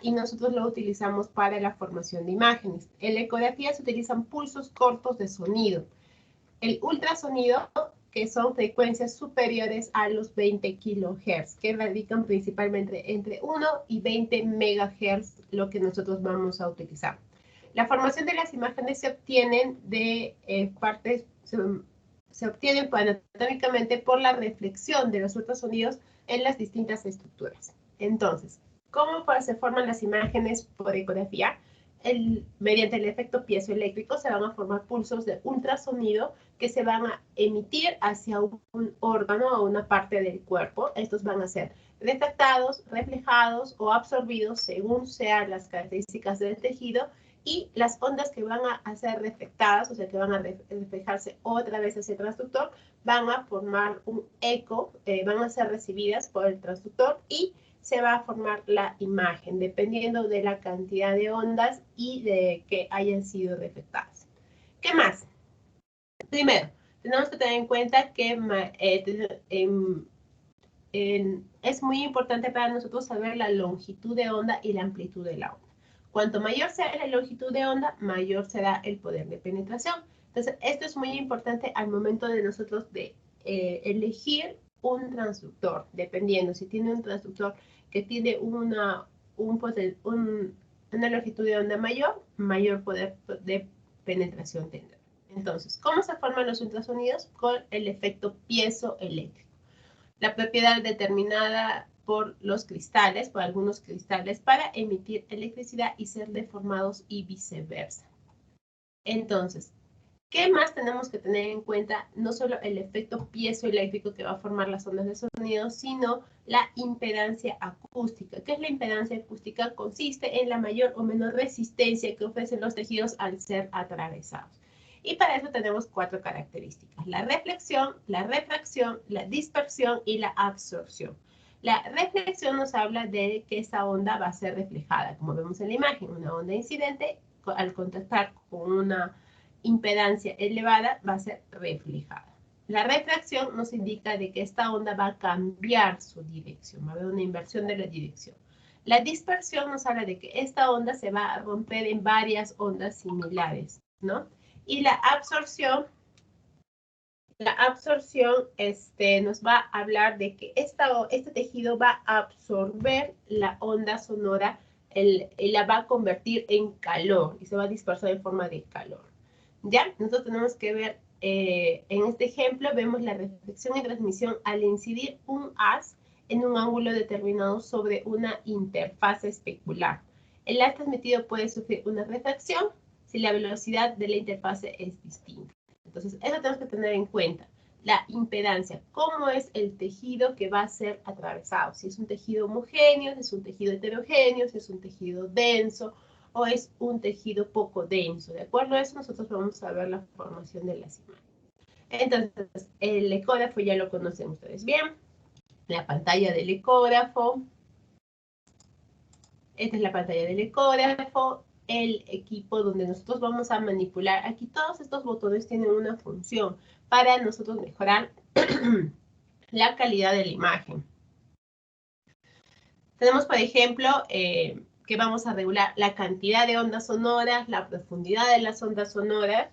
y nosotros lo utilizamos para la formación de imágenes. En la ecografía se utilizan pulsos cortos de sonido. El ultrasonido, que son frecuencias superiores a los 20 kHz, que radican principalmente entre 1 y 20 MHz, lo que nosotros vamos a utilizar. La formación de las imágenes se obtienen de partes, se obtienen anatómicamente por la reflexión de los ultrasonidos en las distintas estructuras. Entonces, ¿cómo se forman las imágenes por ecografía? Mediante el efecto piezoeléctrico se van a formar pulsos de ultrasonido que se van a emitir hacia un órgano o una parte del cuerpo. Estos van a ser refractados, reflejados o absorbidos según sean las características del tejido, y las ondas que van a ser reflectadas, o sea, que van a reflejarse otra vez hacia el transductor, van a formar un eco, van a ser recibidas por el transductor y se va a formar la imagen, dependiendo de la cantidad de ondas y de que hayan sido reflectadas. ¿Qué más? Primero, tenemos que tener en cuenta que es muy importante para nosotros saber la longitud de onda y la amplitud de la onda. Cuanto mayor sea la longitud de onda, mayor será el poder de penetración. Entonces, esto es muy importante al momento de nosotros de elegir un transductor, dependiendo si tiene un transductor que tiene una longitud de onda mayor, mayor poder de penetración tendrá. Entonces, ¿cómo se forman los ultrasonidos? Con el efecto piezoeléctrico. La propiedad determinada por los cristales, por algunos cristales, para emitir electricidad y ser deformados y viceversa. Entonces, ¿qué más tenemos que tener en cuenta? No solo el efecto piezoeléctrico que va a formar las ondas de sonido, sino la impedancia acústica. ¿Qué es la impedancia acústica? Consiste en la mayor o menor resistencia que ofrecen los tejidos al ser atravesados. Y para eso tenemos 4 características: la reflexión, la refracción, la dispersión y la absorción. La reflexión nos habla de que esa onda va a ser reflejada, como vemos en la imagen. Una onda incidente, al contactar con una impedancia elevada, va a ser reflejada. La refracción nos indica de que esta onda va a cambiar su dirección, va a haber una inversión de la dirección. La dispersión nos habla de que esta onda se va a romper en varias ondas similares, ¿no? Y la absorción nos va a hablar de que este tejido va a absorber la onda sonora y la va a convertir en calor y se va a dispersar en forma de calor. ¿Ya? Nosotros tenemos que ver, en este ejemplo, vemos la reflexión y transmisión al incidir un haz en un ángulo determinado sobre una interfaz especular. El haz transmitido puede sufrir una refracción si la velocidad de la interfase es distinta. Entonces, eso tenemos que tener en cuenta. La impedancia, cómo es el tejido que va a ser atravesado. Si es un tejido homogéneo, si es un tejido heterogéneo, si es un tejido denso o es un tejido poco denso. De acuerdo a eso, nosotros vamos a ver la formación de las imágenes. Entonces, el ecógrafo ya lo conocen ustedes bien. La pantalla del ecógrafo. Esta es la pantalla del ecógrafo. El equipo donde nosotros vamos a manipular. Aquí todos estos botones tienen una función para nosotros mejorar la calidad de la imagen. Tenemos, por ejemplo, que vamos a regular la cantidad de ondas sonoras, la profundidad de las ondas sonoras.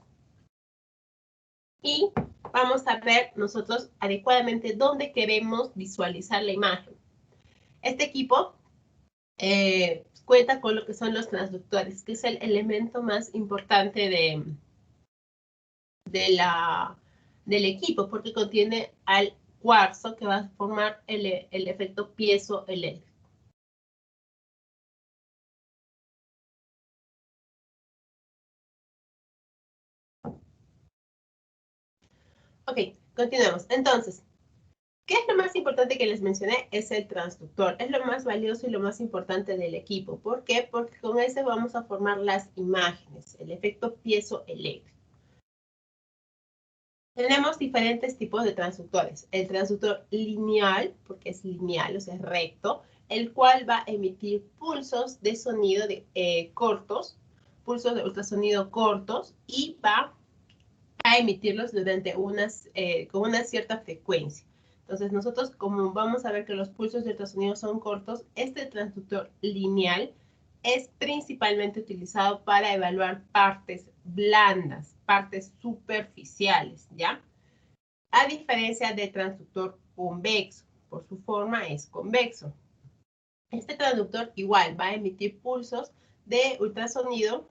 Y vamos a ver nosotros adecuadamente dónde queremos visualizar la imagen. Este equipo cuenta con lo que son los transductores, que es el elemento más importante del equipo, porque contiene al cuarzo que va a formar el efecto piezoeléctrico. Ok, continuemos. Entonces, ¿qué es lo más importante que les mencioné? Es el transductor. Es lo más valioso y lo más importante del equipo. ¿Por qué? Porque con ese vamos a formar las imágenes, el efecto piezoeléctrico. Tenemos diferentes tipos de transductores. El transductor lineal, porque es lineal, o sea, es recto, el cual va a emitir pulsos de sonido cortos, pulsos de ultrasonido cortos, y va a emitirlos durante con una cierta frecuencia. Entonces nosotros, como vamos a ver que los pulsos de ultrasonido son cortos, este transductor lineal es principalmente utilizado para evaluar partes blandas, partes superficiales, ¿ya? A diferencia del transductor convexo, por su forma es convexo. Este transductor igual va a emitir pulsos de ultrasonido,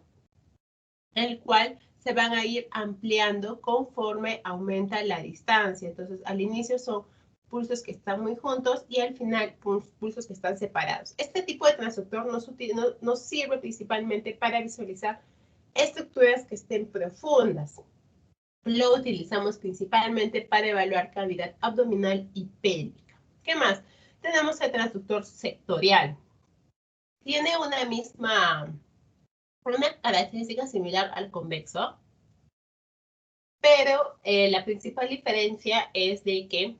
el cual se van a ir ampliando conforme aumenta la distancia. Entonces, al inicio son pulsos que están muy juntos y al final pulsos que están separados. Este tipo de transductor nos sirve principalmente para visualizar estructuras que estén profundas. Lo utilizamos principalmente para evaluar cavidad abdominal y pélvica. ¿Qué más? Tenemos el transductor sectorial. Tiene una característica similar al convexo, pero la principal diferencia es de que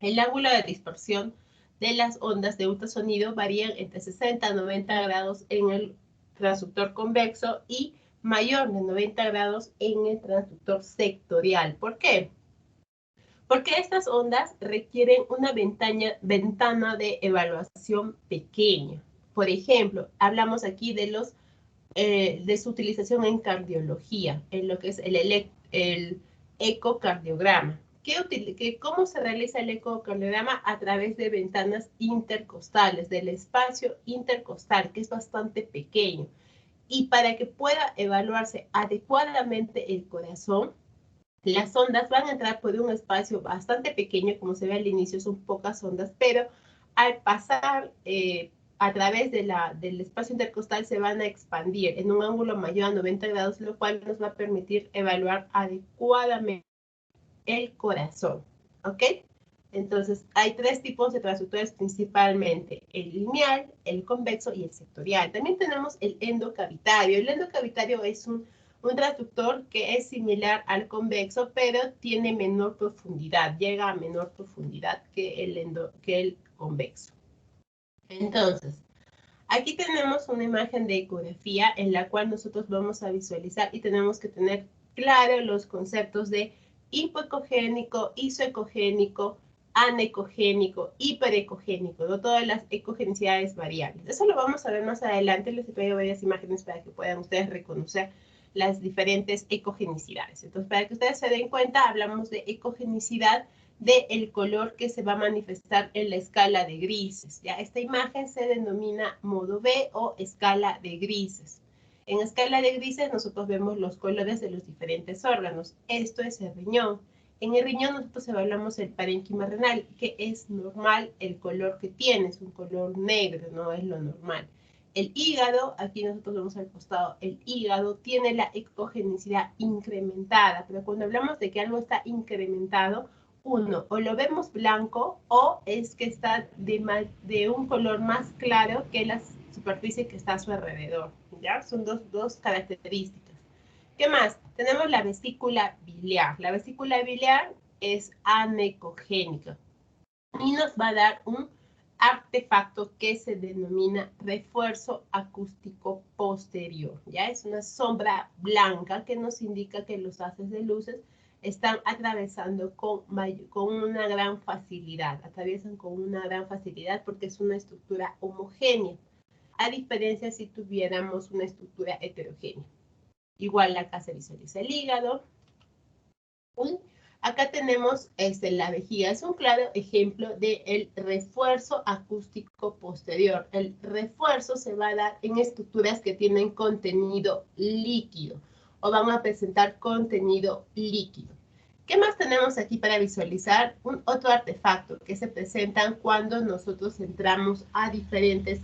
el ángulo de dispersión de las ondas de ultrasonido varían entre 60 a 90 grados en el transductor convexo y mayor de 90 grados en el transductor sectorial. ¿Por qué? Porque estas ondas requieren una ventana de evaluación pequeña. Por ejemplo, hablamos aquí de su utilización en cardiología, en lo que es el ecocardiograma. ¿Cómo se realiza el ecocardiograma? A través de ventanas intercostales, del espacio intercostal, que es bastante pequeño. Y para que pueda evaluarse adecuadamente el corazón, las ondas van a entrar por un espacio bastante pequeño, como se ve al inicio, son pocas ondas, pero al pasar a través del espacio intercostal se van a expandir en un ángulo mayor a 90 grados, lo cual nos va a permitir evaluar adecuadamente el corazón, ¿ok? Entonces, hay tres tipos de transductores principalmente, el lineal, el convexo y el sectorial. También tenemos el endocavitario. El endocavitario es un transductor que es similar al convexo, pero tiene menor profundidad, llega a menor profundidad que el convexo. Entonces, aquí tenemos una imagen de ecografía en la cual nosotros vamos a visualizar y tenemos que tener claro los conceptos de hipoecogénico, isoecogénico, anecogénico, hiperecogénico, ¿no? Todas las ecogenicidades variables. Eso lo vamos a ver más adelante. Les traigo varias imágenes para que puedan ustedes reconocer las diferentes ecogenicidades. Entonces, para que ustedes se den cuenta, hablamos de ecogenicidad del color que se va a manifestar en la escala de grises. ¿Ya? Esta imagen se denomina modo B o escala de grises. En escala de grises nosotros vemos los colores de los diferentes órganos. Esto es el riñón. En el riñón nosotros evaluamos el parénquima renal, que es normal el color que tiene, es un color negro, no es lo normal. El hígado, aquí nosotros vemos al costado, el hígado tiene la ecogenicidad incrementada, pero cuando hablamos de que algo está incrementado, uno, o lo vemos blanco o es que está de un color más claro que la superficie que está a su alrededor, ¿ya? Son dos características. ¿Qué más? Tenemos la vesícula biliar. La vesícula biliar es anecogénica y nos va a dar un artefacto que se denomina refuerzo acústico posterior. ¿Ya? Es una sombra blanca que nos indica que los haces de luces están atravesando con una gran facilidad. Atraviesan con una gran facilidad porque es una estructura homogénea, a diferencia si tuviéramos una estructura heterogénea. Igual acá se visualiza el hígado. Acá tenemos la vejiga. Es un claro ejemplo del refuerzo acústico posterior. El refuerzo se va a dar en estructuras que tienen contenido líquido o van a presentar contenido líquido. ¿Qué más tenemos aquí para visualizar? Otro artefacto que se presentan cuando nosotros entramos a diferentes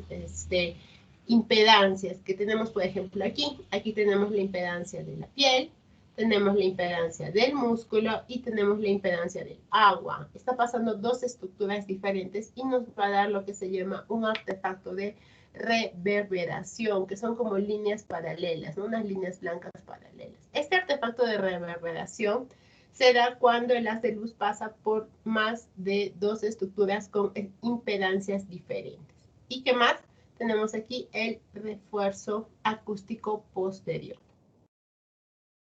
impedancias que tenemos, por ejemplo, aquí. Aquí tenemos la impedancia de la piel, tenemos la impedancia del músculo y tenemos la impedancia del agua. Está pasando dos estructuras diferentes y nos va a dar lo que se llama un artefacto de reverberación, que son como líneas paralelas, ¿no? Unas líneas blancas paralelas. Este artefacto de reverberación se da cuando el haz de luz pasa por más de dos estructuras con impedancias diferentes. ¿Y qué más? Tenemos aquí el refuerzo acústico posterior.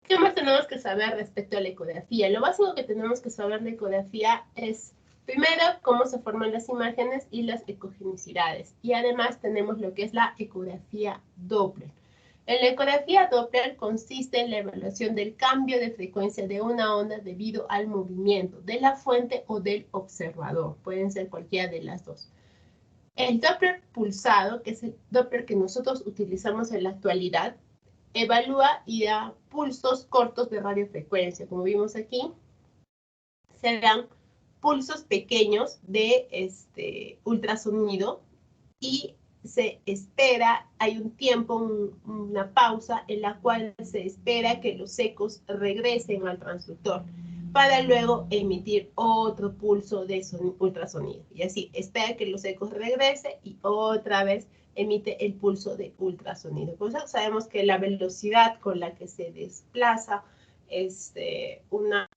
¿Qué más tenemos que saber respecto a la ecografía? Lo básico que tenemos que saber de ecografía es Primero, cómo se forman las imágenes y las ecogenicidades. Y además tenemos lo que es la ecografía Doppler. En la ecografía Doppler consiste en la evaluación del cambio de frecuencia de una onda debido al movimiento de la fuente o del observador. Pueden ser cualquiera de las dos. El Doppler pulsado, que es el Doppler que nosotros utilizamos en la actualidad, evalúa y da pulsos cortos de radiofrecuencia. Como vimos aquí, se dan pulsos pequeños de ultrasonido y se espera, hay un tiempo, una pausa en la cual se espera que los ecos regresen al transductor para luego emitir otro pulso de ultrasonido. Y así, espera que los ecos regresen y otra vez emite el pulso de ultrasonido. Por eso sabemos que la velocidad con la que se desplaza una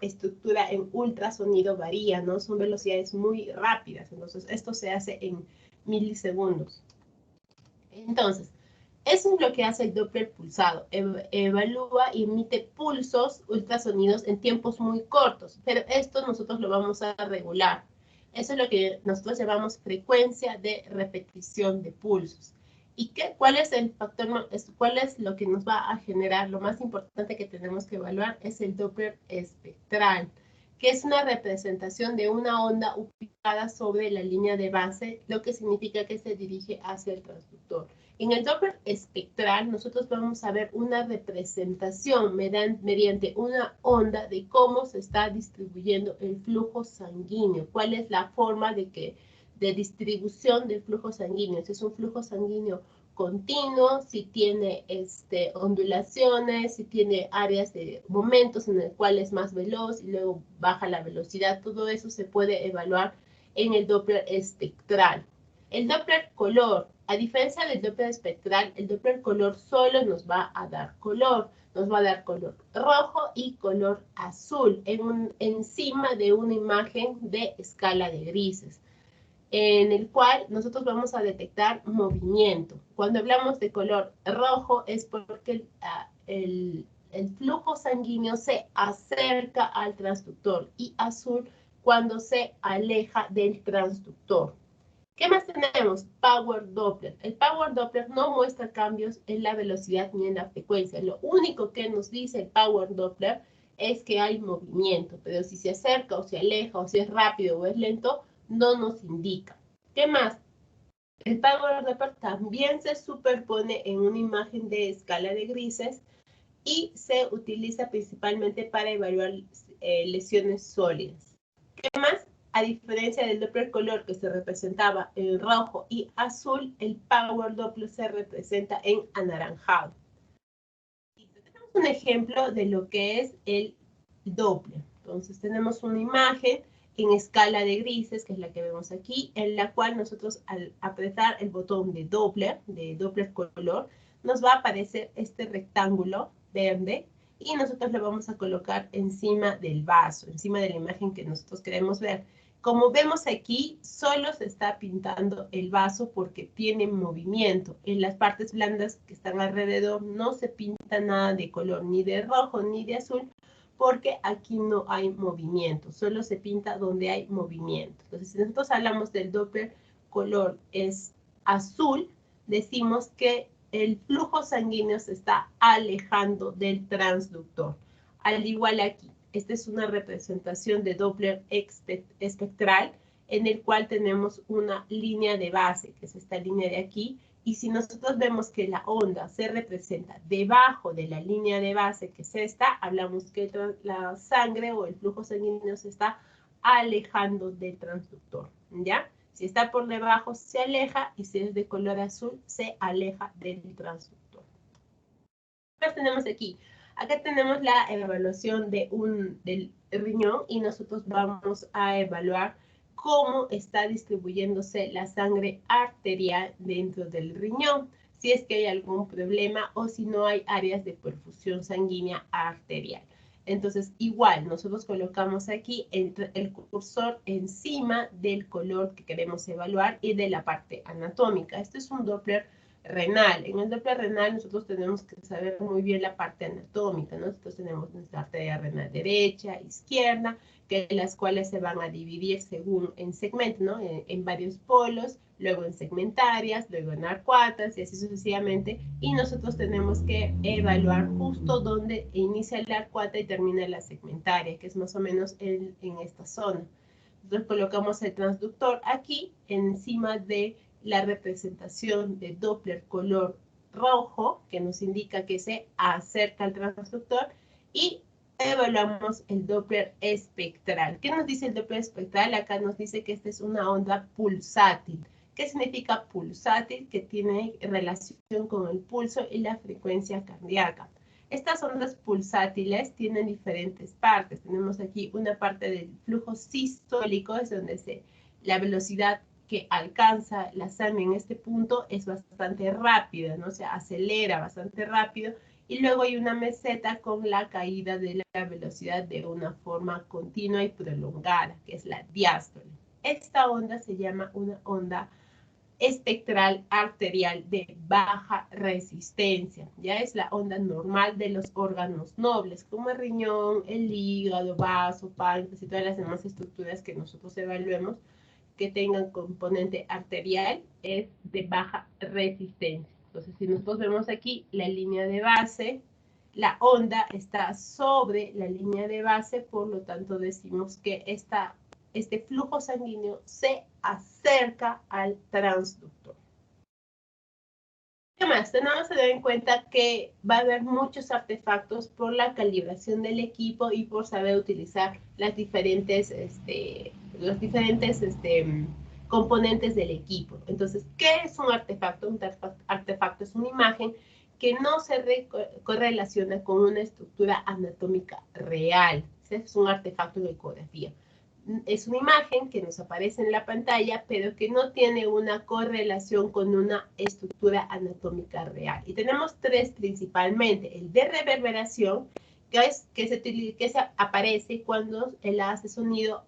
estructura en ultrasonido varía, ¿no? Son velocidades muy rápidas. Entonces, esto se hace en milisegundos. Entonces, eso es lo que hace el Doppler pulsado. Evalúa y emite pulsos ultrasonidos en tiempos muy cortos, pero esto nosotros lo vamos a regular. Eso es lo que nosotros llamamos frecuencia de repetición de pulsos. ¿Y cuál es el factor, cuál es lo que nos va a generar? Lo más importante que tenemos que evaluar es el Doppler espectral, que es una representación de una onda ubicada sobre la línea de base, lo que significa que se dirige hacia el transductor. En el Doppler espectral, nosotros vamos a ver una representación mediante una onda de cómo se está distribuyendo el flujo sanguíneo, cuál es la forma de distribución del flujo sanguíneo. Si es un flujo sanguíneo continuo, si tiene ondulaciones, si tiene áreas de momentos en el cual es más veloz y luego baja la velocidad, todo eso se puede evaluar en el Doppler espectral. El Doppler color, a diferencia del Doppler espectral, el Doppler color solo nos va a dar color. Nos va a dar color rojo y color azul encima de una imagen de escala de grises, en el cual nosotros vamos a detectar movimiento. Cuando hablamos de color rojo es porque el flujo sanguíneo se acerca al transductor y azul cuando se aleja del transductor. ¿Qué más tenemos? Power Doppler. El Power Doppler no muestra cambios en la velocidad ni en la frecuencia. Lo único que nos dice el Power Doppler es que hay movimiento, pero si se acerca o se aleja o si es rápido o es lento, no nos indica. ¿Qué más? El Power Doppler también se superpone en una imagen de escala de grises y se utiliza principalmente para evaluar lesiones sólidas. ¿Qué más? A diferencia del Doppler color que se representaba en rojo y azul, el Power Doppler se representa en anaranjado. Tenemos un ejemplo de lo que es el Doppler. Entonces tenemos una imagen en escala de grises, que es la que vemos aquí, en la cual nosotros al apretar el botón de Doppler color, nos va a aparecer este rectángulo verde y nosotros lo vamos a colocar encima del vaso, encima de la imagen que nosotros queremos ver. Como vemos aquí, solo se está pintando el vaso porque tiene movimiento. En las partes blandas que están alrededor no se pinta nada de color, ni de rojo ni de azul, porque aquí no hay movimiento. Solo se pinta donde hay movimiento. Entonces, si nosotros hablamos del Doppler color es azul, decimos que el flujo sanguíneo se está alejando del transductor. Al igual aquí. Esta es una representación de Doppler espectral en el cual tenemos una línea de base, que es esta línea de aquí, y si nosotros vemos que la onda se representa debajo de la línea de base, que es esta, hablamos que la sangre o el flujo sanguíneo se está alejando del transductor, ¿ya? Si está por debajo, se aleja, y si es de color azul, se aleja del transductor. ¿Qué tenemos aquí? Acá tenemos la evaluación del riñón y nosotros vamos a evaluar cómo está distribuyéndose la sangre arterial dentro del riñón, si es que hay algún problema o si no hay áreas de perfusión sanguínea arterial. Entonces, igual, nosotros colocamos aquí el cursor encima del color que queremos evaluar y de la parte anatómica. Este es un Doppler renal. En el Doppler renal nosotros tenemos que saber muy bien la parte anatómica, ¿no? Nosotros tenemos nuestra arteria renal derecha, izquierda, que las cuales se van a dividir según en segmentos, ¿no? En varios polos, luego en segmentarias, luego en arcuatas y así sucesivamente. Y nosotros tenemos que evaluar justo dónde inicia la arcuata y termina la segmentaria, que es más o menos en esta zona. Entonces colocamos el transductor aquí encima de la representación de Doppler color rojo, que nos indica que se acerca al transductor, y evaluamos el Doppler espectral. ¿Qué nos dice el Doppler espectral? Acá nos dice que esta es una onda pulsátil. ¿Qué significa pulsátil? Que tiene relación con el pulso y la frecuencia cardíaca. Estas ondas pulsátiles tienen diferentes partes. Tenemos aquí una parte del flujo sistólico, es donde la velocidad que alcanza la sangre en este punto es bastante rápida, ¿no? Se acelera bastante rápido. Y luego hay una meseta con la caída de la velocidad de una forma continua y prolongada, que es la diástole. Esta onda se llama una onda espectral arterial de baja resistencia. Ya es la onda normal de los órganos nobles, como el riñón, el hígado, vaso, páncreas y todas las demás estructuras que nosotros evaluemos que tengan componente arterial, es de baja resistencia. Entonces, si nosotros vemos aquí la línea de base, la onda está sobre la línea de base, por lo tanto decimos que este flujo sanguíneo se acerca al transductor. ¿Qué más? Tenemos que tener en cuenta que va a haber muchos artefactos por la calibración del equipo y por saber utilizar las diferentes, los diferentes componentes del equipo. Entonces, ¿qué es un artefacto? Un artefacto es una imagen que no se correlaciona con una estructura anatómica real. Es un artefacto de ecografía. Es una imagen que nos aparece en la pantalla, pero que no tiene una correlación con una estructura anatómica real. Y tenemos tres principalmente. El de reverberación, que se aparece cuando el haz de sonido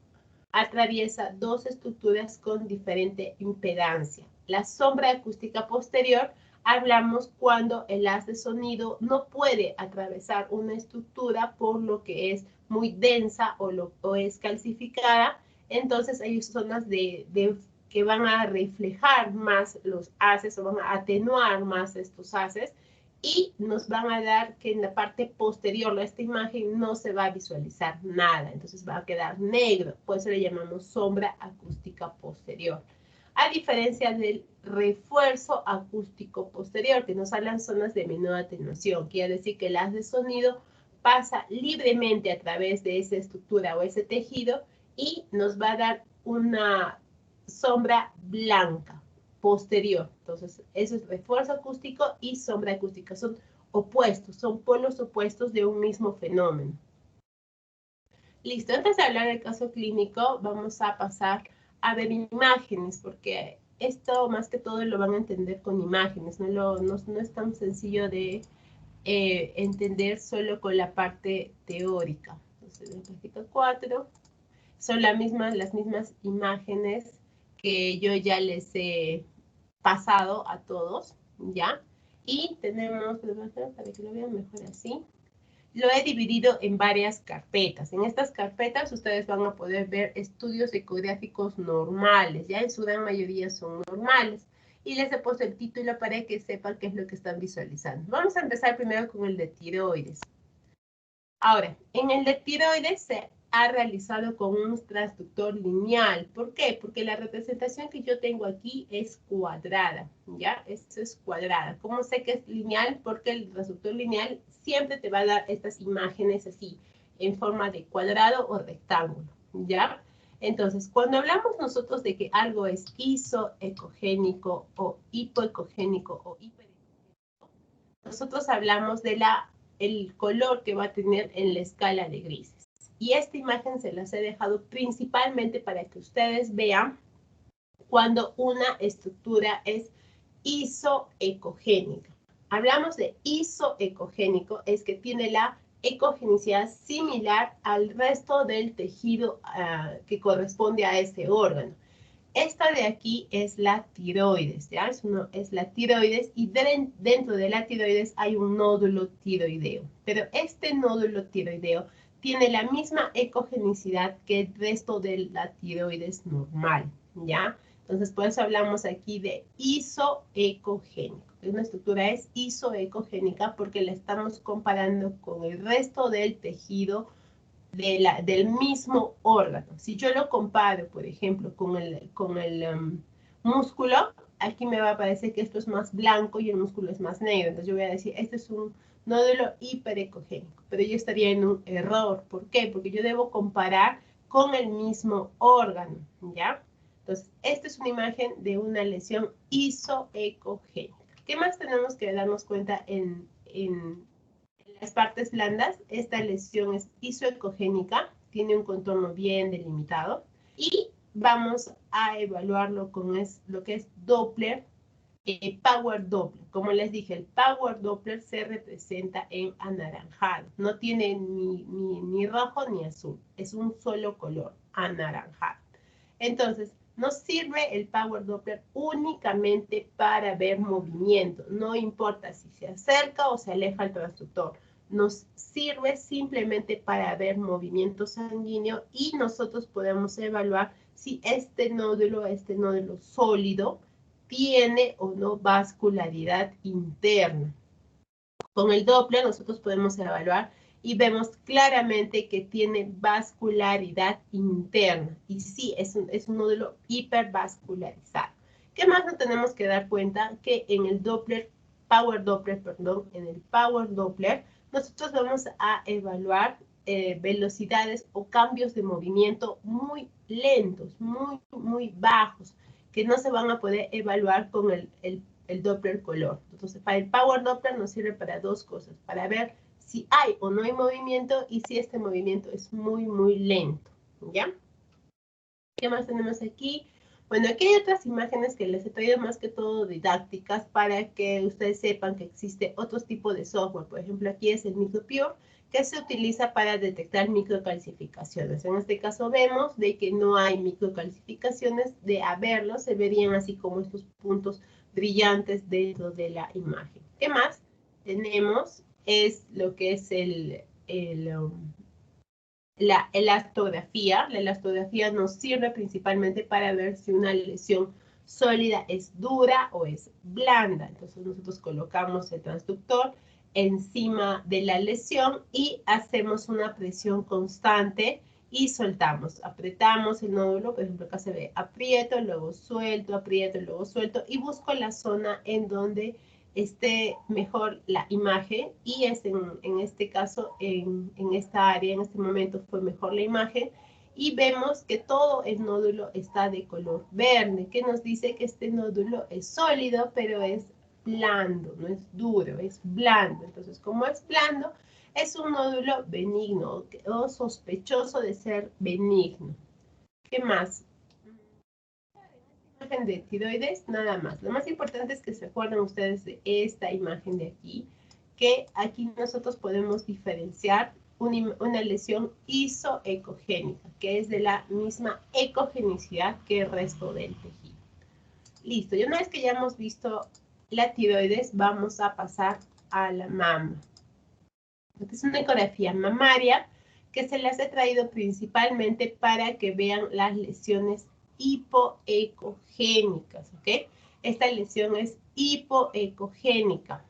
atraviesa dos estructuras con diferente impedancia. La sombra acústica posterior, hablamos cuando el haz de sonido no puede atravesar una estructura por lo que es muy densa o es calcificada, entonces hay zonas que van a reflejar más los haces o van a atenuar más estos haces y nos van a dar que en la parte posterior de esta imagen no se va a visualizar nada, entonces va a quedar negro, por eso le llamamos sombra acústica posterior. A diferencia del refuerzo acústico posterior, que nos hablan zonas de menor atenuación, quiere decir que el haz de sonido pasa libremente a través de esa estructura o ese tejido y nos va a dar una sombra blanca posterior. Entonces, eso es refuerzo acústico y sombra acústica. Son opuestos, son polos opuestos de un mismo fenómeno. Listo, antes de hablar del caso clínico, vamos a pasar a ver imágenes, porque esto más que todo lo van a entender con imágenes, no es tan sencillo de entender solo con la parte teórica. Entonces, en práctica 4 son las mismas imágenes que yo ya les he pasado a todos, ¿ya? Y tenemos, para que lo vean mejor así, lo he dividido en varias carpetas. En estas carpetas ustedes van a poder ver estudios ecográficos normales, ya en su gran mayoría son normales. Y les he puesto el título para que sepan qué es lo que están visualizando. Vamos a empezar primero con el de tiroides. Ahora, en el de tiroides se ha realizado con un transductor lineal. ¿Por qué? Porque la representación que yo tengo aquí es cuadrada, ¿ya? Esto es cuadrada. ¿Cómo sé que es lineal? Porque el transductor lineal siempre te va a dar estas imágenes así, en forma de cuadrado o rectángulo, ¿ya? Entonces, cuando hablamos nosotros de que algo es isoecogénico o hipoecogénico o hiperecogénico, nosotros hablamos de el color que va a tener en la escala de grises. Y esta imagen se las he dejado principalmente para que ustedes vean cuando una estructura es isoecogénica. Hablamos de isoecogénico, es que tiene la ecogenicidad similar al resto del tejido que corresponde a este órgano. Esta de aquí es la tiroides, ¿ya? Es la tiroides y dentro de la tiroides hay un nódulo tiroideo. Pero este nódulo tiroideo tiene la misma ecogenicidad que el resto de la tiroides normal, ¿ya? Entonces, por eso hablamos aquí de isoecogénico. Una estructura es isoecogénica porque la estamos comparando con el resto del tejido del mismo órgano. Si yo lo comparo, por ejemplo, con el músculo, aquí me va a parecer que esto es más blanco y el músculo es más negro. Entonces yo voy a decir, este es un nódulo hiperecogénico, pero yo estaría en un error. ¿Por qué? Porque yo debo comparar con el mismo órgano, ¿ya? Entonces, esta es una imagen de una lesión isoecogénica. ¿Qué más tenemos que darnos cuenta en las partes blandas? Esta lesión es isoecogénica, tiene un contorno bien delimitado y vamos a evaluarlo con lo que es Doppler, Power Doppler. Como les dije, el Power Doppler se representa en anaranjado. No tiene ni rojo ni azul, es un solo color, anaranjado. Entonces, nos sirve el Power Doppler únicamente para ver movimiento. No importa si se acerca o se aleja el transductor. Nos sirve simplemente para ver movimiento sanguíneo y nosotros podemos evaluar si este nódulo sólido tiene o no vascularidad interna. Con el Doppler nosotros podemos evaluar y vemos claramente que tiene vascularidad interna. Y sí, es un nódulo hipervascularizado. ¿Qué más nos tenemos que dar cuenta? Que en el Power Doppler, en el Power Doppler, nosotros vamos a evaluar velocidades o cambios de movimiento muy lentos, muy bajos, que no se van a poder evaluar con el Doppler color. Entonces, para el Power Doppler nos sirve para dos cosas, para ver si hay o no hay movimiento y si este movimiento es muy lento, ¿ya? ¿Qué más tenemos aquí? Bueno, aquí hay otras imágenes que les he traído más que todo didácticas para que ustedes sepan que existe otro tipo de software. Por ejemplo, aquí es el MicroPure, que se utiliza para detectar microcalcificaciones. En este caso vemos de que no hay microcalcificaciones, de haberlo se verían así como estos puntos brillantes dentro de la imagen. ¿Qué más tenemos? Es lo que es la elastografía. La elastografía nos sirve principalmente para ver si una lesión sólida es dura o es blanda. Entonces nosotros colocamos el transductor encima de la lesión y hacemos una presión constante y soltamos. Apretamos el nódulo, por ejemplo acá se ve aprieto, luego suelto, y busco la zona en donde esté mejor la imagen y es en este caso, en esta área, en este momento fue mejor la imagen y vemos que todo el nódulo está de color verde, que nos dice que este nódulo es sólido, pero es blando, no es duro, es blando. Entonces, como es blando, es un nódulo benigno o sospechoso de ser benigno. ¿Qué más? Imagen de tiroides, nada más. Lo más importante es que se acuerden ustedes de esta imagen de aquí, que aquí nosotros podemos diferenciar una lesión isoecogénica, que es de la misma ecogenicidad que el resto del tejido. Listo, y una vez que ya hemos visto la tiroides, vamos a pasar a la mama. Esta es una ecografía mamaria que se las he traído principalmente para que vean las lesiones hipoecogénicas, ¿ok? Esta lesión es hipoecogénica.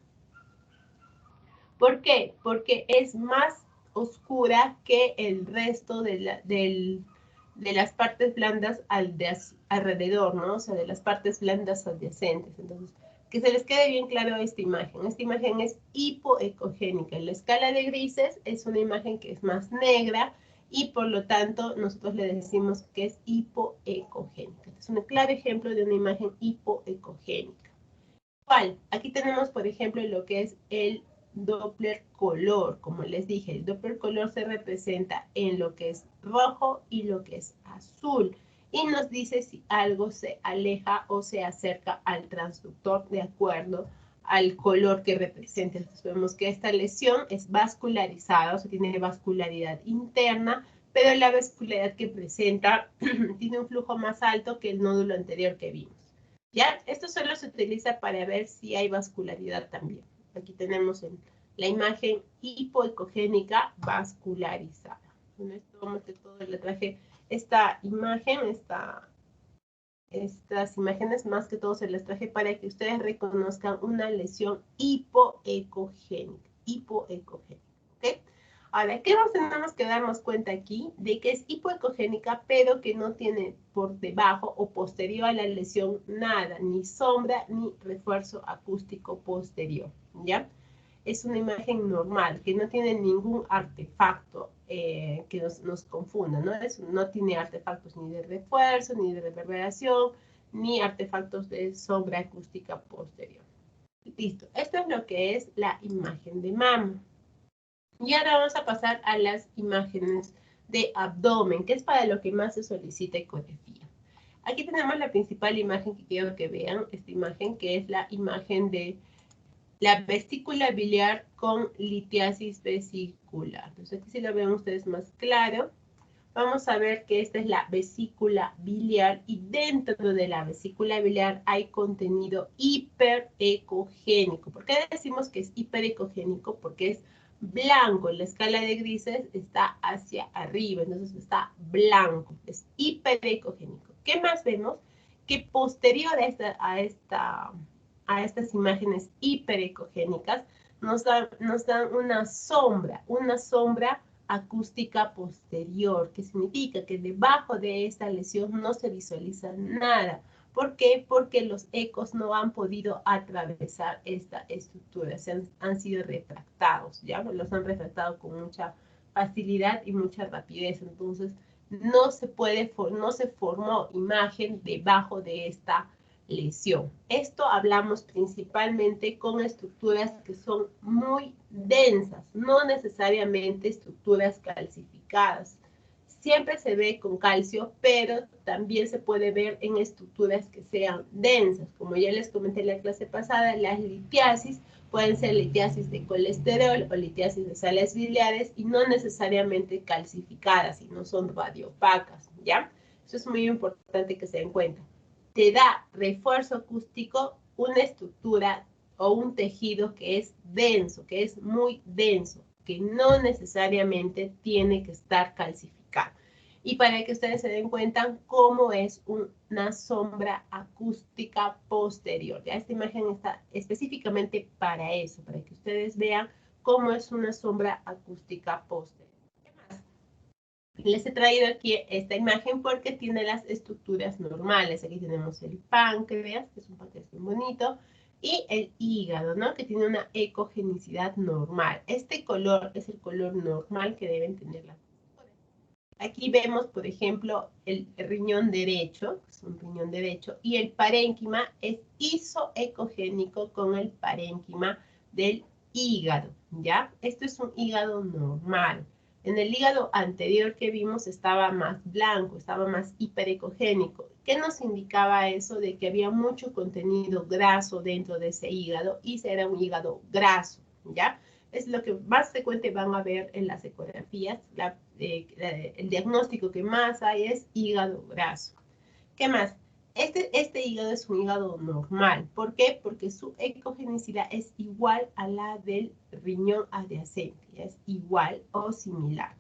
¿Por qué? Porque es más oscura que el resto de las partes blandas alrededor, ¿no? O sea, de las partes blandas adyacentes. Entonces, que se les quede bien claro esta imagen. Esta imagen es hipoecogénica. En la escala de grises es una imagen que es más negra y por lo tanto nosotros le decimos que es hipoecogénica. Este es un claro ejemplo de una imagen hipoecogénica. ¿Cuál? Aquí tenemos, por ejemplo, lo que es el Doppler color. Como les dije, el Doppler color se representa en lo que es rojo y lo que es azul. Y nos dice si algo se aleja o se acerca al transductor de acuerdo al color que representa. Entonces vemos que esta lesión es vascularizada, o sea, tiene vascularidad interna, pero la vascularidad que presenta tiene un flujo más alto que el nódulo anterior que vimos. ¿Ya? Esto solo se utiliza para ver si hay vascularidad también. Aquí tenemos la imagen hipoecogénica vascularizada. Con esto vamos que todo le traje esta imagen, estas imágenes más que todo se las traje para que ustedes reconozcan una lesión hipoecogénica. ¿Ok? Ahora, ¿qué tenemos que darnos cuenta aquí? De que es hipoecogénica, pero que no tiene por debajo o posterior a la lesión nada, ni sombra ni refuerzo acústico posterior, ¿ya? Es una imagen normal, que no tiene ningún artefacto que nos confunda, ¿no? No tiene artefactos ni de refuerzo, ni de reverberación, ni artefactos de sombra acústica posterior. Listo, esto es lo que es la imagen de mama. Y ahora vamos a pasar a las imágenes de abdomen, que es para lo que más se solicita ecografía. Aquí tenemos la principal imagen que quiero que vean, esta imagen, que es la imagen de la vesícula biliar con litiasis vesicular. Entonces aquí si lo ven ustedes más claro, vamos a ver que esta es la vesícula biliar y dentro de la vesícula biliar hay contenido hiperecogénico. ¿Por qué decimos que es hiperecogénico? Porque es blanco, en la escala de grises está hacia arriba, entonces está blanco, es hiperecogénico. ¿Qué más vemos? Que posterior a estas imágenes hiperecogénicas nos dan una sombra acústica posterior, que significa que debajo de esta lesión no se visualiza nada. ¿Por qué? Porque los ecos no han podido atravesar esta estructura, han sido refractados, ¿ya? Los han refractado con mucha facilidad y mucha rapidez, entonces no se formó imagen debajo de esta lesión. Esto hablamos principalmente con estructuras que son muy densas, no necesariamente estructuras calcificadas. Siempre se ve con calcio, pero también se puede ver en estructuras que sean densas. Como ya les comenté en la clase pasada, las litiasis pueden ser litiasis de colesterol o litiasis de sales biliares y no necesariamente calcificadas, y no son radiopacas, ¿ya? Eso es muy importante que se den cuenta. Te da refuerzo acústico una estructura o un tejido que es denso, que es muy denso, que no necesariamente tiene que estar calcificado. Y para que ustedes se den cuenta cómo es una sombra acústica posterior. Ya esta imagen está específicamente para eso, para que ustedes vean cómo es una sombra acústica posterior. ¿Qué más? Les he traído aquí esta imagen porque tiene las estructuras normales. Aquí tenemos el páncreas, que es un páncreas muy bonito, y el hígado, ¿no? Que tiene una ecogenicidad normal. Este color es el color normal que deben tener las estructuras. Aquí vemos, por ejemplo, el riñón derecho, que es un riñón derecho, y el parénquima es isoecogénico con el parénquima del hígado, ¿ya? Esto es un hígado normal. En el hígado anterior que vimos estaba más blanco, estaba más hiperecogénico. ¿Qué nos indicaba eso? De que había mucho contenido graso dentro de ese hígado y era un hígado graso, ¿ya? Es lo que más frecuente van a ver en las ecografías. El diagnóstico que más hay es hígado graso. ¿Qué más? Este hígado es un hígado normal. ¿Por qué? Porque su ecogenicidad es igual a la del riñón adyacente. Es igual o similar.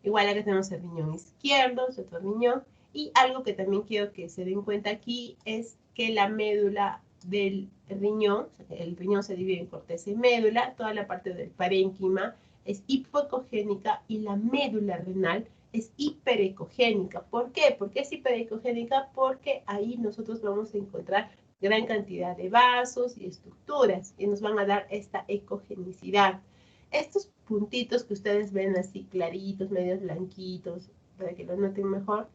Igual acá tenemos el riñón izquierdo, es otro riñón. Y algo que también quiero que se den cuenta aquí es que la médula del riñón, el riñón se divide en corteza y médula, toda la parte del parénquima es hipoecogénica y la médula renal es hiperecogénica. ¿Por qué? ¿Por qué es hiperecogénica? Porque ahí nosotros vamos a encontrar gran cantidad de vasos y estructuras y nos van a dar esta ecogenicidad. Estos puntitos que ustedes ven así claritos, medios blanquitos, para que lo noten mejor,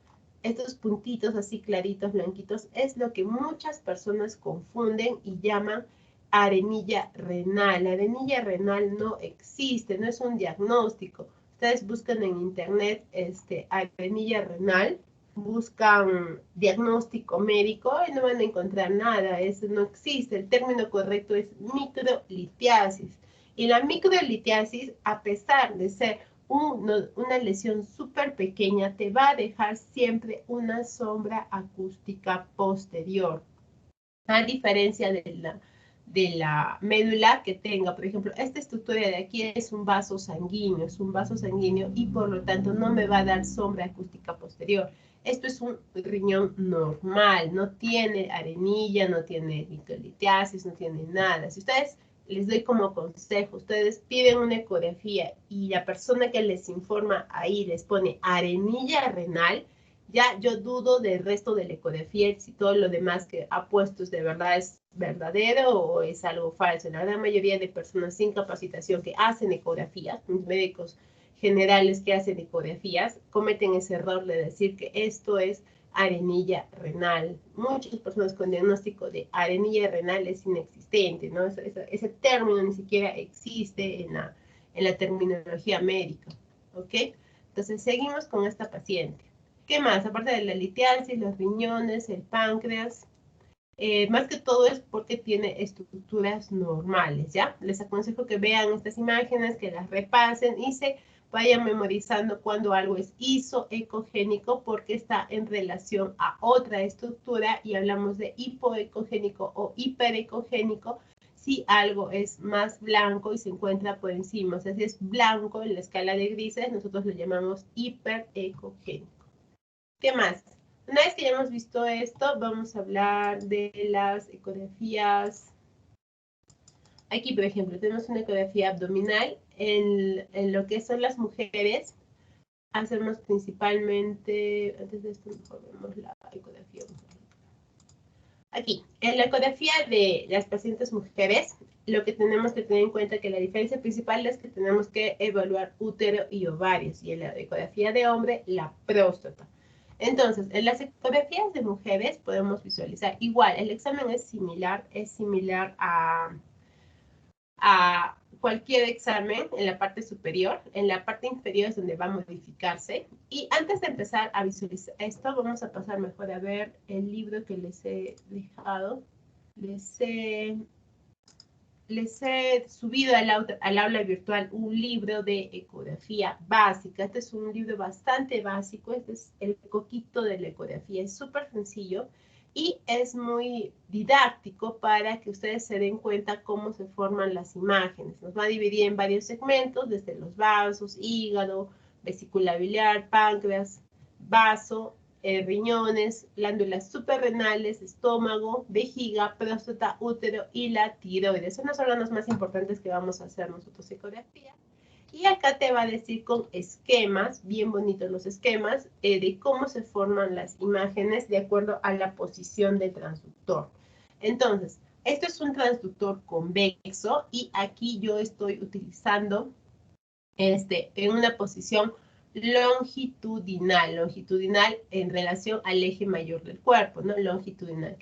estos puntitos así claritos, blanquitos, es lo que muchas personas confunden y llaman arenilla renal. La arenilla renal no existe, no es un diagnóstico. Ustedes buscan en internet arenilla renal, buscan diagnóstico médico y no van a encontrar nada, eso no existe. El término correcto es microlitiasis. Y la microlitiasis, a pesar de ser una lesión súper pequeña te va a dejar siempre una sombra acústica posterior, a diferencia de la médula que tenga, por ejemplo, esta estructura de aquí es un vaso sanguíneo, y por lo tanto no me va a dar sombra acústica posterior. Esto es un riñón normal, no tiene arenilla, no tiene nicolitiasis, no tiene nada. Si ustedes, les doy como consejo, ustedes piden una ecografía y la persona que les informa ahí les pone arenilla renal, ya yo dudo del resto de la ecografía, si todo lo demás que ha puesto es de verdad es verdadero o es algo falso. La gran mayoría de personas sin capacitación que hacen ecografías, médicos generales que hacen ecografías, cometen ese error de decir que esto es arenilla renal. Muchas personas con diagnóstico de arenilla renal es inexistente, ¿no? Ese término ni siquiera existe en la terminología médica, ¿ok? Entonces seguimos con esta paciente. ¿Qué más? Aparte de la litiasis, los riñones, el páncreas, más que todo es porque tiene estructuras normales, ¿ya? Les aconsejo que vean estas imágenes, que las repasen y se vayan memorizando cuando algo es isoecogénico porque está en relación a otra estructura y hablamos de hipoecogénico o hiperecogénico si algo es más blanco y se encuentra por encima. O sea, si es blanco en la escala de grises, nosotros lo llamamos hiperecogénico. ¿Qué más? Una vez que ya hemos visto esto, vamos a hablar de las ecografías. Aquí, por ejemplo, tenemos una ecografía abdominal. En lo que son las mujeres, hacemos principalmente, antes de esto mejor vemos la ecografía. Aquí, en la ecografía de las pacientes mujeres, lo que tenemos que tener en cuenta es que la diferencia principal es que tenemos que evaluar útero y ovarios, y en la ecografía de hombre, la próstata. Entonces, en las ecografías de mujeres podemos visualizar igual, el examen es similar a cualquier examen en la parte superior. En la parte inferior es donde va a modificarse. Y antes de empezar a visualizar esto, vamos a pasar mejor a ver el libro que les he dejado. Les he subido al aula virtual un libro de ecografía básica. Este es un libro bastante básico. Este es el coquito de la ecografía. Es súper sencillo y es muy didáctico para que ustedes se den cuenta cómo se forman las imágenes. Nos va a dividir en varios segmentos, desde los vasos, hígado, vesícula biliar, páncreas, vaso, riñones, glándulas suprarrenales, estómago, vejiga, próstata, útero y la tiroides. Son los órganos más importantes que vamos a hacer nosotros ecografía. Y acá te va a decir con esquemas, bien bonitos los esquemas, de cómo se forman las imágenes de acuerdo a la posición del transductor. Entonces, esto es un transductor convexo y aquí yo estoy utilizando en una posición longitudinal en relación al eje mayor del cuerpo, ¿no? Longitudinal.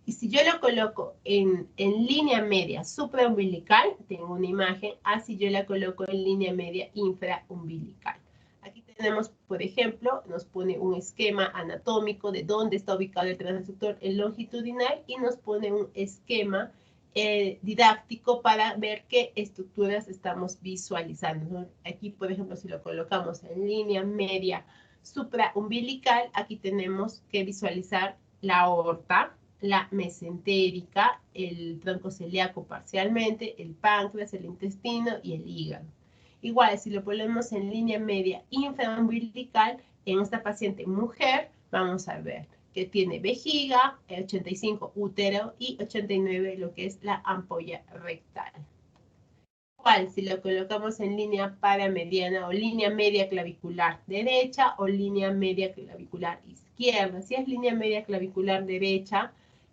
Y si yo lo coloco en línea media supraumbilical, tengo una imagen, así yo la coloco en línea media infraumbilical. Aquí tenemos, por ejemplo, nos pone un esquema anatómico de dónde está ubicado el transductor en longitudinal y nos pone un esquema didáctico para ver qué estructuras estamos visualizando, ¿no? Aquí, por ejemplo, si lo colocamos en línea media supraumbilical, aquí tenemos que visualizar la aorta, la mesentérica, el tronco celíaco parcialmente, el páncreas, el intestino y el hígado. Igual, si lo ponemos en línea media infraumbilical, en esta paciente mujer, vamos a ver que tiene vejiga, 85 útero y 89 lo que es la ampolla rectal. Igual, si lo colocamos en línea paramediana o línea media clavicular derecha o línea media clavicular izquierda. Si es línea media clavicular derecha,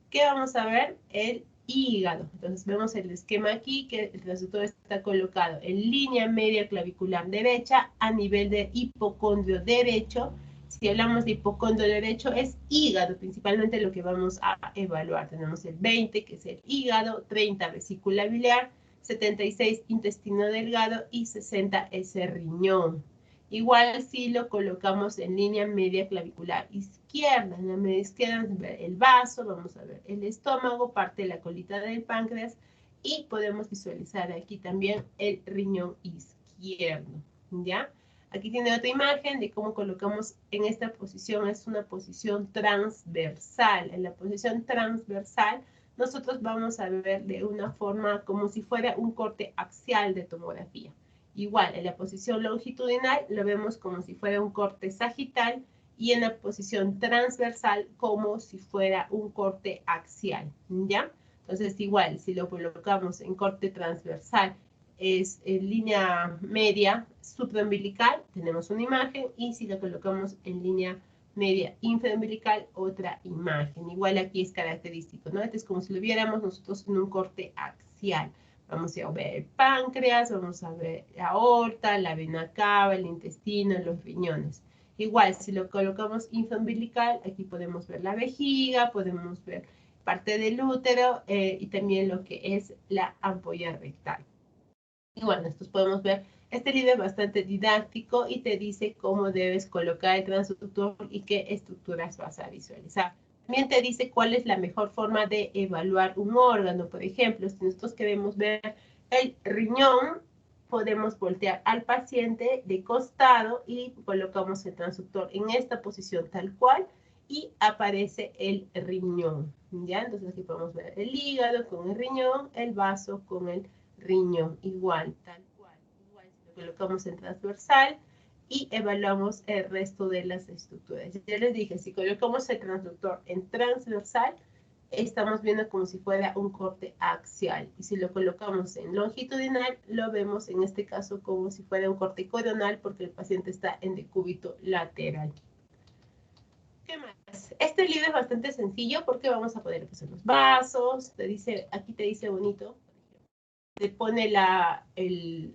¿qué vamos a ver? El hígado. Entonces vemos el esquema aquí que el transductor está colocado en línea media clavicular derecha a nivel de hipocondrio derecho. Si hablamos de hipocondrio derecho es hígado, principalmente lo que vamos a evaluar. Tenemos el 20 que es el hígado, 30 vesícula biliar, 76 intestino delgado y 60 es el riñón. Igual si lo colocamos en línea media clavicular izquierda, en la media izquierda vamos a ver el vaso, vamos a ver el estómago, parte de la colita del páncreas y podemos visualizar aquí también el riñón izquierdo, ¿ya? Aquí tiene otra imagen de cómo colocamos en esta posición. Es una posición transversal. En la posición transversal, nosotros vamos a ver de una forma como si fuera un corte axial de tomografía. Igual, en la posición longitudinal lo vemos como si fuera un corte sagital y en la posición transversal como si fuera un corte axial, ¿ya? Entonces, igual, si lo colocamos en corte transversal, es en línea media supraumbilical, tenemos una imagen, y si lo colocamos en línea media infraumbilical, otra imagen. Igual aquí es característico, ¿no? Este es como si lo viéramos nosotros en un corte axial. Vamos a ver el páncreas, vamos a ver la aorta, la vena cava, el intestino, los riñones. Igual, si lo colocamos infraumbilical, aquí podemos ver la vejiga, podemos ver parte del útero y también lo que es la ampolla rectal. Y bueno, estos podemos ver, este libro es bastante didáctico y te dice cómo debes colocar el transductor y qué estructuras vas a visualizar. También te dice cuál es la mejor forma de evaluar un órgano. Por ejemplo, si nosotros queremos ver el riñón, podemos voltear al paciente de costado y colocamos el transductor en esta posición tal cual y aparece el riñón, ¿ya? Entonces aquí podemos ver el hígado con el riñón, el vaso con el riñón, igual, tal cual. Igual si lo colocamos en transversal y evaluamos el resto de las estructuras. Ya les dije, si colocamos el transductor en transversal, estamos viendo como si fuera un corte axial. Y si lo colocamos en longitudinal, lo vemos en este caso como si fuera un corte coronal porque el paciente está en decúbito lateral. ¿Qué más? Este libro es bastante sencillo porque vamos a poder hacer los vasos. Te dice, aquí te dice bonito. Te pone el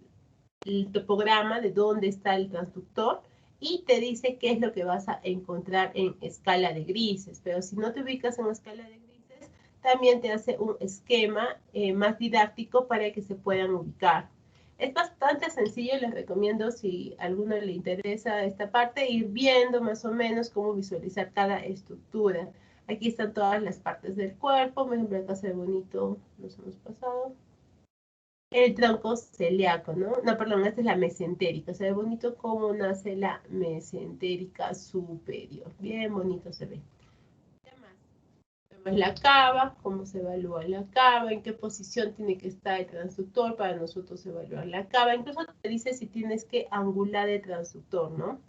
topograma de dónde está el transductor y te dice qué es lo que vas a encontrar en escala de grises. Pero si no te ubicas en escala de grises, también te hace un esquema más didáctico para que se puedan ubicar. Es bastante sencillo, les recomiendo si a alguno le interesa esta parte, ir viendo más o menos cómo visualizar cada estructura. Aquí están todas las partes del cuerpo, por ejemplo, acá se ve bonito, nos hemos pasado. El tronco celíaco, ¿no? No, perdón, esta es la mesentérica. Se ve bonito cómo nace la mesentérica superior. Bien bonito se ve. ¿Qué más? Vemos la cava, cómo se evalúa la cava, en qué posición tiene que estar el transductor para nosotros evaluar la cava. Incluso te dice si tienes que angular el transductor, ¿no?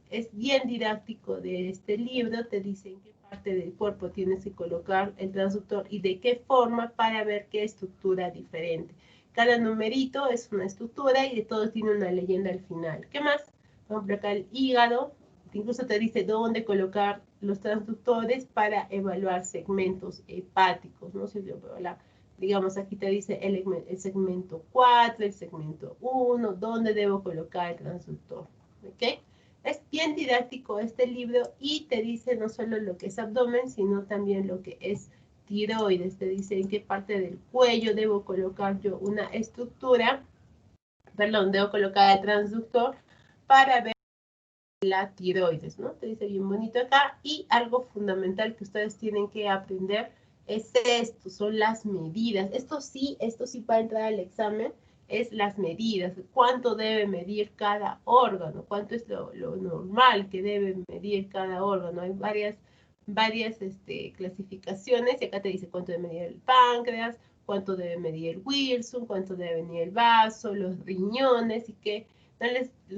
Es bien didáctico de este libro, te dice en qué parte del cuerpo tienes que colocar el transductor y de qué forma para ver qué estructura diferente. Cada numerito es una estructura y de todos tiene una leyenda al final. ¿Qué más? Por ejemplo, acá el hígado, incluso te dice dónde colocar los transductores para evaluar segmentos hepáticos, ¿no? Digamos, aquí te dice el segmento 4, el segmento 1, dónde debo colocar el transductor. ¿Ok? Es bien didáctico este libro y te dice no solo lo que es abdomen, sino también lo que es tiroides. Te dice en qué parte del cuello debo colocar yo una estructura, perdón, debo colocar el transductor para ver la tiroides, ¿no? Te dice bien bonito acá. Y algo fundamental que ustedes tienen que aprender es esto, son las medidas. Esto sí para entrar al examen es las medidas, cuánto debe medir cada órgano, cuánto es lo normal que debe medir cada órgano. Hay varias clasificaciones y acá te dice cuánto debe medir el páncreas, cuánto debe medir el Wilson, cuánto debe medir el vaso, los riñones y que no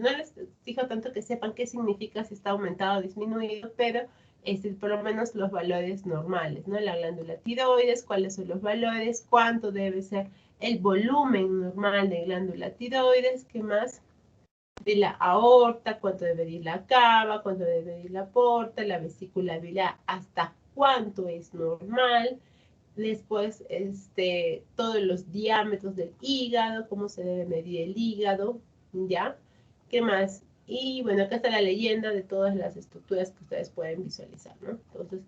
les exijo tanto que sepan qué significa si está aumentado o disminuido, pero por lo menos los valores normales, ¿no? La glándula tiroides, cuáles son los valores, cuánto debe ser el volumen normal de glándula tiroides, qué más, de la aorta, cuánto debe medir la cava, cuánto debe medir la porta, la vesícula biliar, hasta cuánto es normal. Después, todos los diámetros del hígado, cómo se debe medir el hígado, ¿ya? ¿Qué más? Y bueno, acá está la leyenda de todas las estructuras que ustedes pueden visualizar, ¿no? Entonces,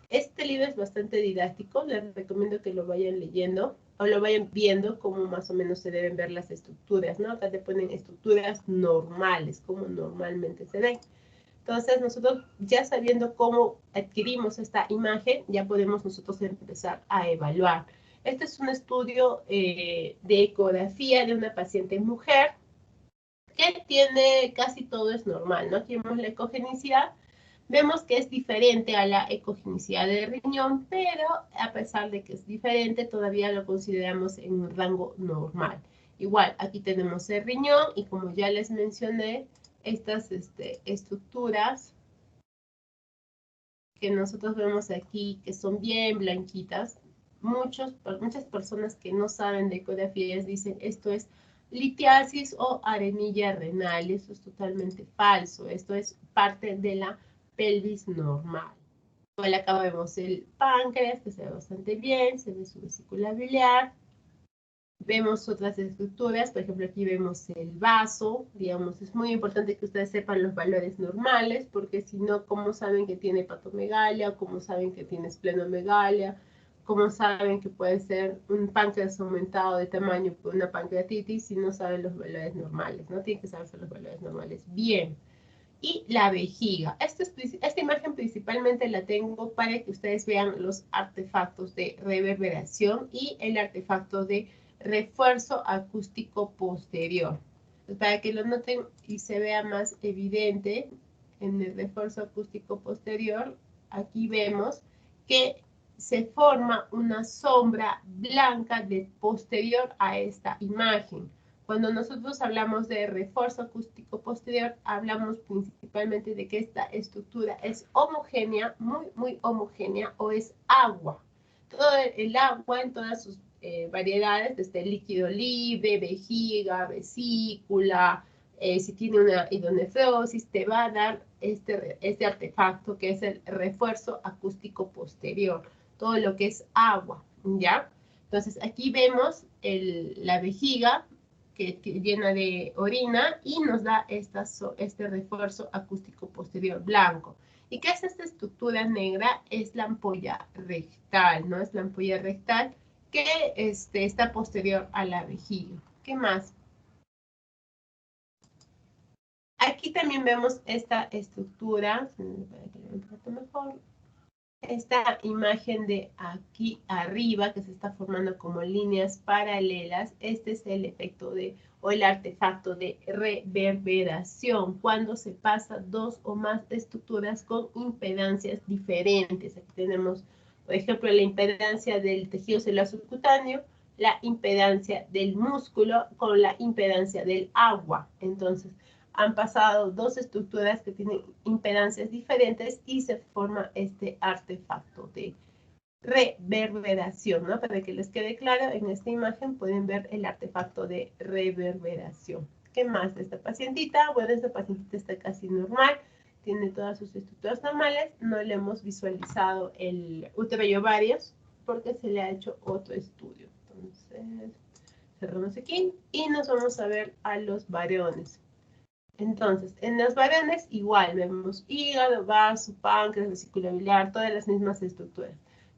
este libro es bastante didáctico, les recomiendo que lo vayan leyendo o lo vayan viendo cómo más o menos se deben ver las estructuras, ¿no? Acá te ponen estructuras normales, como normalmente se ven. Entonces, nosotros ya sabiendo cómo adquirimos esta imagen, ya podemos nosotros empezar a evaluar. Este es un estudio de ecografía de una paciente mujer. que tiene casi todo es normal, ¿no? Aquí vemos la ecogenicidad. Vemos que es diferente a la ecogenicidad del riñón, pero a pesar de que es diferente, todavía lo consideramos en un rango normal. Igual, aquí tenemos el riñón y como ya les mencioné, estas estructuras que nosotros vemos aquí, que son bien blanquitas, muchas personas que no saben de ecografías dicen esto es litiasis o arenilla renal. Eso es totalmente falso. Esto es parte de la pelvis normal. Igual acá vemos el páncreas, que se ve bastante bien, se ve su vesícula biliar. Vemos otras estructuras, por ejemplo, aquí vemos el vaso, digamos, es muy importante que ustedes sepan los valores normales, porque si no, ¿cómo saben que tiene hepatomegalia? ¿Cómo saben que tiene esplenomegalia? ¿Cómo saben que puede ser un páncreas aumentado de tamaño por una pancreatitis si no saben los valores normales? No tienen que saberse los valores normales bien. Y la vejiga. Esta imagen principalmente la tengo para que ustedes vean los artefactos de reverberación y el artefacto de refuerzo acústico posterior. Entonces, para que lo noten y se vea más evidente en el refuerzo acústico posterior, aquí vemos que se forma una sombra blanca de posterior a esta imagen. Cuando nosotros hablamos de refuerzo acústico posterior, hablamos principalmente de que esta estructura es homogénea, muy homogénea, o es agua. Todo el agua en todas sus variedades, desde líquido libre, vejiga, vesícula, si tiene una hidronefrosis, te va a dar este artefacto que es el refuerzo acústico posterior, todo lo que es agua, ¿ya? Entonces aquí vemos la vejiga, que llena de orina y nos da este refuerzo acústico posterior blanco. ¿Y qué es esta estructura negra? Es la ampolla rectal, ¿no? Es la ampolla rectal que está posterior a la vejiga. ¿Qué más? Aquí también vemos esta estructura, para que lo vean un poco mejor. Esta imagen de aquí arriba que se está formando como líneas paralelas, este es el efecto o el artefacto de reverberación cuando se pasa dos o más estructuras con impedancias diferentes. Aquí tenemos, por ejemplo, la impedancia del tejido celular subcutáneo, la impedancia del músculo con la impedancia del agua. Entonces, han pasado dos estructuras que tienen impedancias diferentes y se forma este artefacto de reverberación, ¿no? Para que les quede claro, en esta imagen pueden ver el artefacto de reverberación. ¿Qué más de esta pacientita? Bueno, esta pacientita está casi normal, tiene todas sus estructuras normales, no le hemos visualizado el útero y ovarios porque se le ha hecho otro estudio. Entonces, cerramos aquí y nos vamos a ver a los varones. Entonces, en los varones igual, vemos hígado, vaso, páncreas, vesícula biliar, todas las mismas estructuras.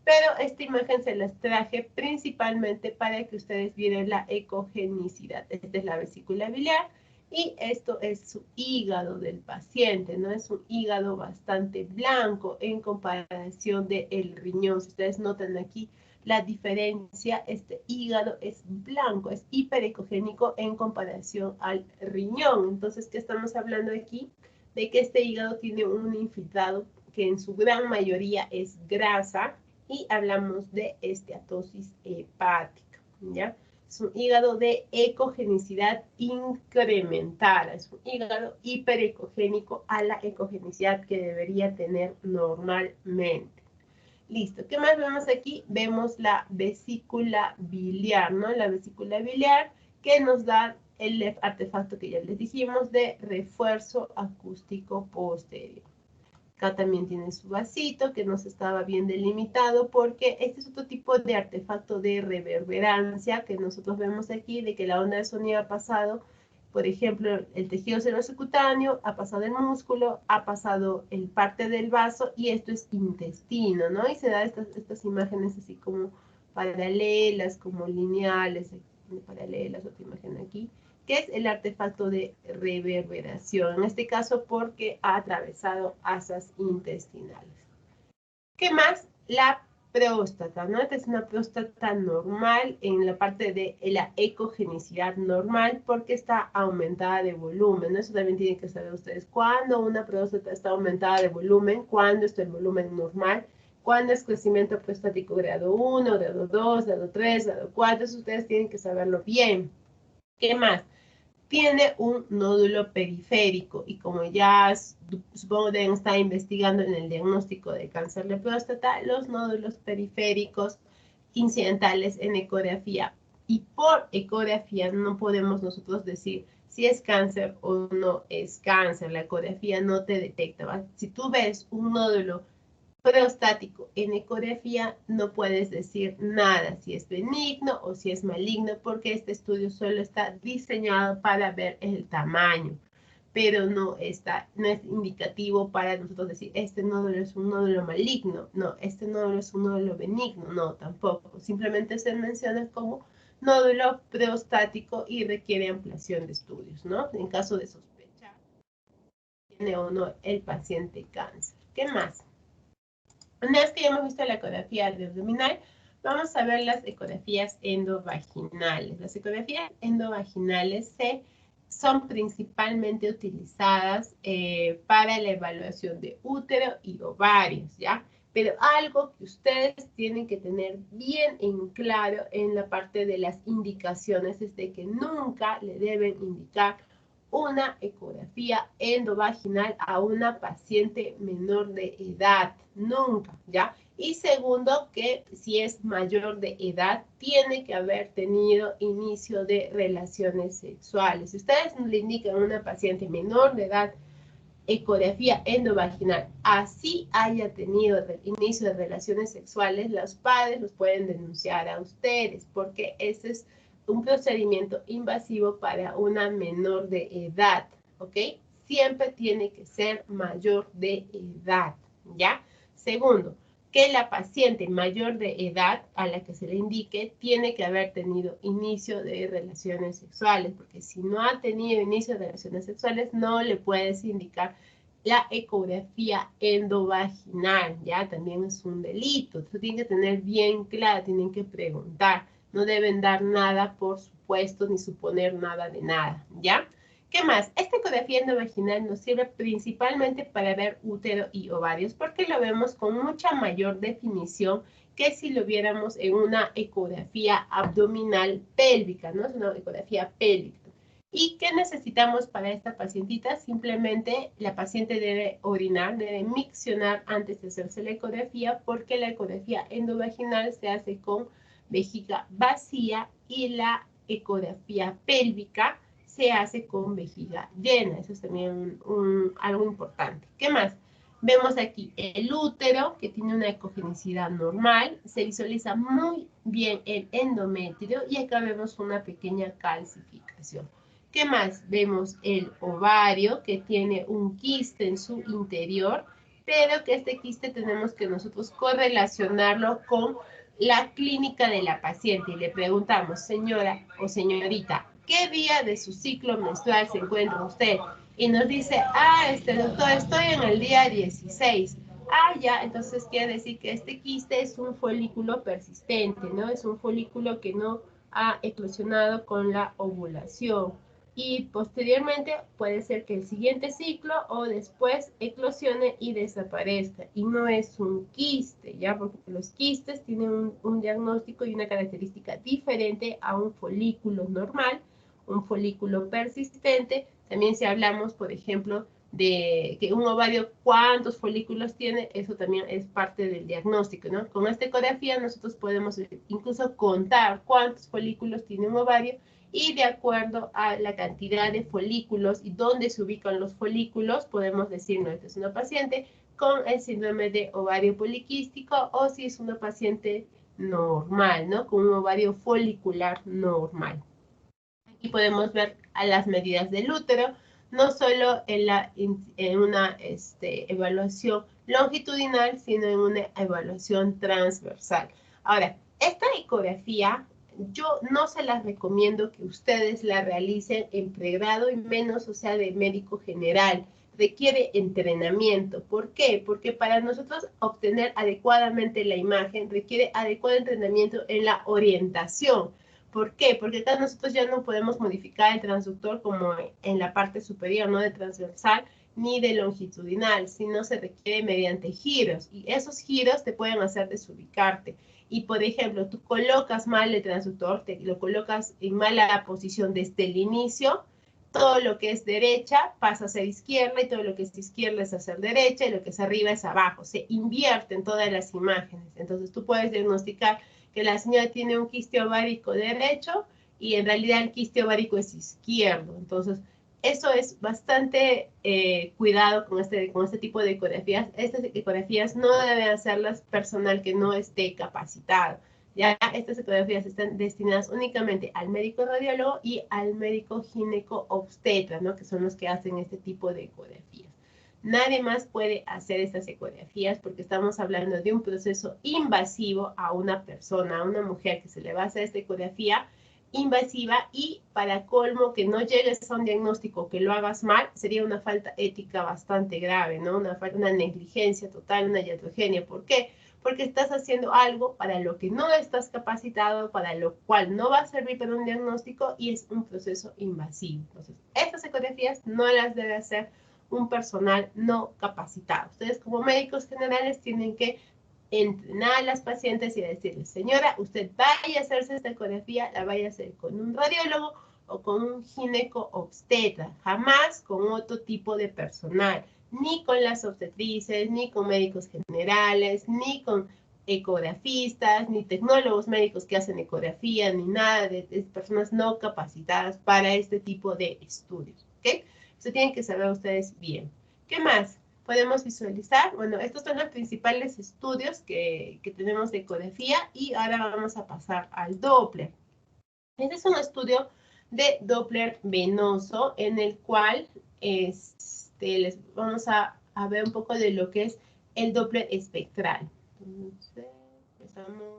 Pero esta imagen se las traje principalmente para que ustedes vieran la ecogenicidad. Esta es la vesícula biliar y esto es su hígado del paciente, ¿no? Es un hígado bastante blanco en comparación del riñón. Si ustedes notan aquí, la diferencia, este hígado es blanco, es hiperecogénico en comparación al riñón. Entonces, ¿qué estamos hablando aquí? De que este hígado tiene un infiltrado que en su gran mayoría es grasa y hablamos de esteatosis hepática, ¿ya? Es un hígado de ecogenicidad incrementada, es un hígado hiperecogénico a la ecogenicidad que debería tener normalmente. Listo, ¿qué más vemos aquí? Vemos la vesícula biliar, ¿no? La vesícula biliar que nos da el artefacto que ya les dijimos de refuerzo acústico posterior. Acá también tiene su vasito que nos estaba bien delimitado porque este es otro tipo de artefacto de reverberancia que nosotros vemos aquí, de que la onda de sonido ha pasado, por ejemplo, el tejido celular subcutáneo, ha pasado el músculo, ha pasado el parte del vaso y esto es intestino, ¿no? Y se da estas imágenes así como paralelas, como lineales, paralelas, otra imagen aquí, que es el artefacto de reverberación, en este caso porque ha atravesado asas intestinales. ¿Qué más? La próstata, ¿no? Esta es una próstata normal en la parte de la ecogenicidad normal porque está aumentada de volumen, ¿no? Eso también tienen que saber ustedes. Cuando una próstata está aumentada de volumen, cuando está el volumen normal, cuando es crecimiento prostático grado 1, grado 2, grado 3, grado 4, eso ustedes tienen que saberlo bien. ¿Qué más? Tiene un nódulo periférico y como ya supongo deben estar investigando en el diagnóstico de cáncer de próstata, los nódulos periféricos incidentales en ecografía. Y por ecografía no podemos nosotros decir si es cáncer o no es cáncer. La ecografía no te detecta, ¿va? Si tú ves un nódulo prostático en ecografía no puedes decir nada si es benigno o si es maligno porque este estudio solo está diseñado para ver el tamaño, pero no es indicativo para nosotros decir este nódulo es un nódulo maligno, no, este nódulo es un nódulo benigno, no, tampoco, simplemente se menciona como nódulo prostático y requiere ampliación de estudios, ¿no? En caso de sospechar tiene o no el paciente cáncer. ¿Qué más? Una vez que ya hemos visto la ecografía abdominal, vamos a ver las ecografías endovaginales. Las ecografías endovaginales son principalmente utilizadas para la evaluación de útero y ovarios, ¿ya? Pero algo que ustedes tienen que tener bien en claro en la parte de las indicaciones es de que nunca le deben indicar una ecografía endovaginal a una paciente menor de edad, nunca, ¿ya? Y segundo, que si es mayor de edad, tiene que haber tenido inicio de relaciones sexuales. Si ustedes le indican a una paciente menor de edad ecografía endovaginal, así haya tenido inicio de relaciones sexuales, los padres los pueden denunciar a ustedes, porque ese es un procedimiento invasivo para una menor de edad, ¿ok? Siempre tiene que ser mayor de edad, ¿ya? Segundo, que la paciente mayor de edad a la que se le indique tiene que haber tenido inicio de relaciones sexuales, porque si no ha tenido inicio de relaciones sexuales, no le puedes indicar la ecografía endovaginal, ¿ya? También es un delito. Eso tienen que tener bien claro, tienen que preguntar. No deben dar nada por supuesto ni suponer nada de nada, ¿ya? ¿Qué más? Esta ecografía endovaginal nos sirve principalmente para ver útero y ovarios porque lo vemos con mucha mayor definición que si lo viéramos en una ecografía abdominal pélvica, ¿no? Es una ecografía pélvica. ¿Y qué necesitamos para esta pacientita? Simplemente la paciente debe orinar, debe miccionar antes de hacerse la ecografía porque la ecografía endovaginal se hace con vejiga vacía y la ecografía pélvica se hace con vejiga llena. Eso es también algo importante. ¿Qué más? Vemos aquí el útero, que tiene una ecogenicidad normal. Se visualiza muy bien el endometrio y acá vemos una pequeña calcificación. ¿Qué más? Vemos el ovario, que tiene un quiste en su interior, pero que este quiste tenemos que nosotros correlacionarlo con la clínica de la paciente y le preguntamos, señora o señorita, ¿qué día de su ciclo menstrual se encuentra usted? Y nos dice, doctor, estoy en el día 16. Ya, entonces quiere decir que este quiste es un folículo persistente, ¿no? Es un folículo que no ha eclosionado con la ovulación. Y posteriormente puede ser que el siguiente ciclo o después eclosione y desaparezca. Y no es un quiste, ¿ya? Porque los quistes tienen un diagnóstico y una característica diferente a un folículo normal, un folículo persistente. También si hablamos, por ejemplo, de que un ovario, ¿cuántos folículos tiene? Eso también es parte del diagnóstico, ¿no? Con esta ecografía nosotros podemos incluso contar cuántos folículos tiene un ovario y de acuerdo a la cantidad de folículos y dónde se ubican los folículos, podemos decir, no, esta es una paciente con el síndrome de ovario poliquístico o si es una paciente normal, ¿no? Con un ovario folicular normal. Aquí podemos ver a las medidas del útero, no solo en una evaluación longitudinal, sino en una evaluación transversal. Ahora, esta ecografía yo no se las recomiendo que ustedes la realicen en pregrado y menos, o sea, de médico general. requiere entrenamiento. ¿Por qué? Porque para nosotros obtener adecuadamente la imagen requiere adecuado entrenamiento en la orientación. ¿Por qué? Porque acá nosotros ya no podemos modificar el transductor como en la parte superior, no de transversal ni de longitudinal, sino se requiere mediante giros. Y esos giros te pueden hacer desubicarte. Y, por ejemplo, tú colocas mal el transductor, te lo colocas en mala posición desde el inicio, todo lo que es derecha pasa a ser izquierda y todo lo que es izquierda es a ser derecha y lo que es arriba es abajo. Se invierten todas las imágenes. Entonces tú puedes diagnosticar que la señora tiene un quiste ovárico derecho y en realidad el quiste ovárico es izquierdo. Entonces eso es bastante cuidado con este tipo de ecografías. Estas ecografías no deben hacerlas personal que no esté capacitado. Ya estas ecografías están destinadas únicamente al médico radiólogo y al médico gineco-obstetra, ¿no? Que son los que hacen este tipo de ecografías. Nadie más puede hacer estas ecografías porque estamos hablando de un proceso invasivo a una persona, a una mujer que se le va a hacer esta ecografía invasiva y para colmo que no llegues a un diagnóstico, que lo hagas mal, sería una falta ética bastante grave, ¿no? Una negligencia total, una iatrogenia. ¿Por qué? Porque estás haciendo algo para lo que no estás capacitado, para lo cual no va a servir para un diagnóstico y es un proceso invasivo. Entonces, estas ecografías no las debe hacer un personal no capacitado. Ustedes como médicos generales tienen que entrenar a las pacientes y decirles, señora, usted vaya a hacerse esta ecografía, la vaya a hacer con un radiólogo o con un gineco-obstetra, jamás con otro tipo de personal, ni con las obstetrices, ni con médicos generales, ni con ecografistas, ni tecnólogos médicos que hacen ecografía, ni nada de personas no capacitadas para este tipo de estudios, ¿ok? Eso tienen que saber ustedes bien. ¿Qué más podemos visualizar? Bueno, estos son los principales estudios que tenemos de ecografía y ahora vamos a pasar al Doppler. Este es un estudio de Doppler venoso en el cual les vamos a ver un poco de lo que es el Doppler espectral. Entonces, empezamos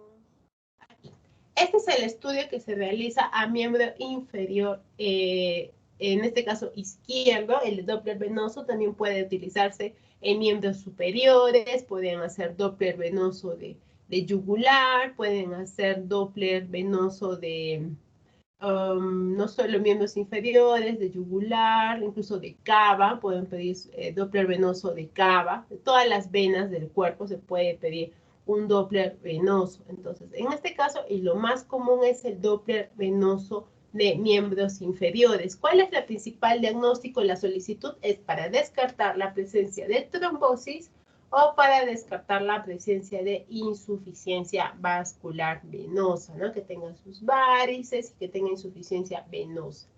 aquí. Este es el estudio que se realiza a miembro inferior, en este caso izquierdo. El Doppler venoso también puede utilizarse en miembros superiores, pueden hacer Doppler venoso de yugular, pueden hacer Doppler venoso de no solo miembros inferiores, de yugular, incluso de cava, pueden pedir Doppler venoso de cava, de todas las venas del cuerpo se puede pedir un Doppler venoso. Entonces, en este caso, y lo más común es el Doppler venoso de miembros inferiores. ¿Cuál es el principal diagnóstico? La solicitud es para descartar la presencia de trombosis o para descartar la presencia de insuficiencia vascular venosa, ¿no? Que tengan sus varices y que tenga insuficiencia venosa.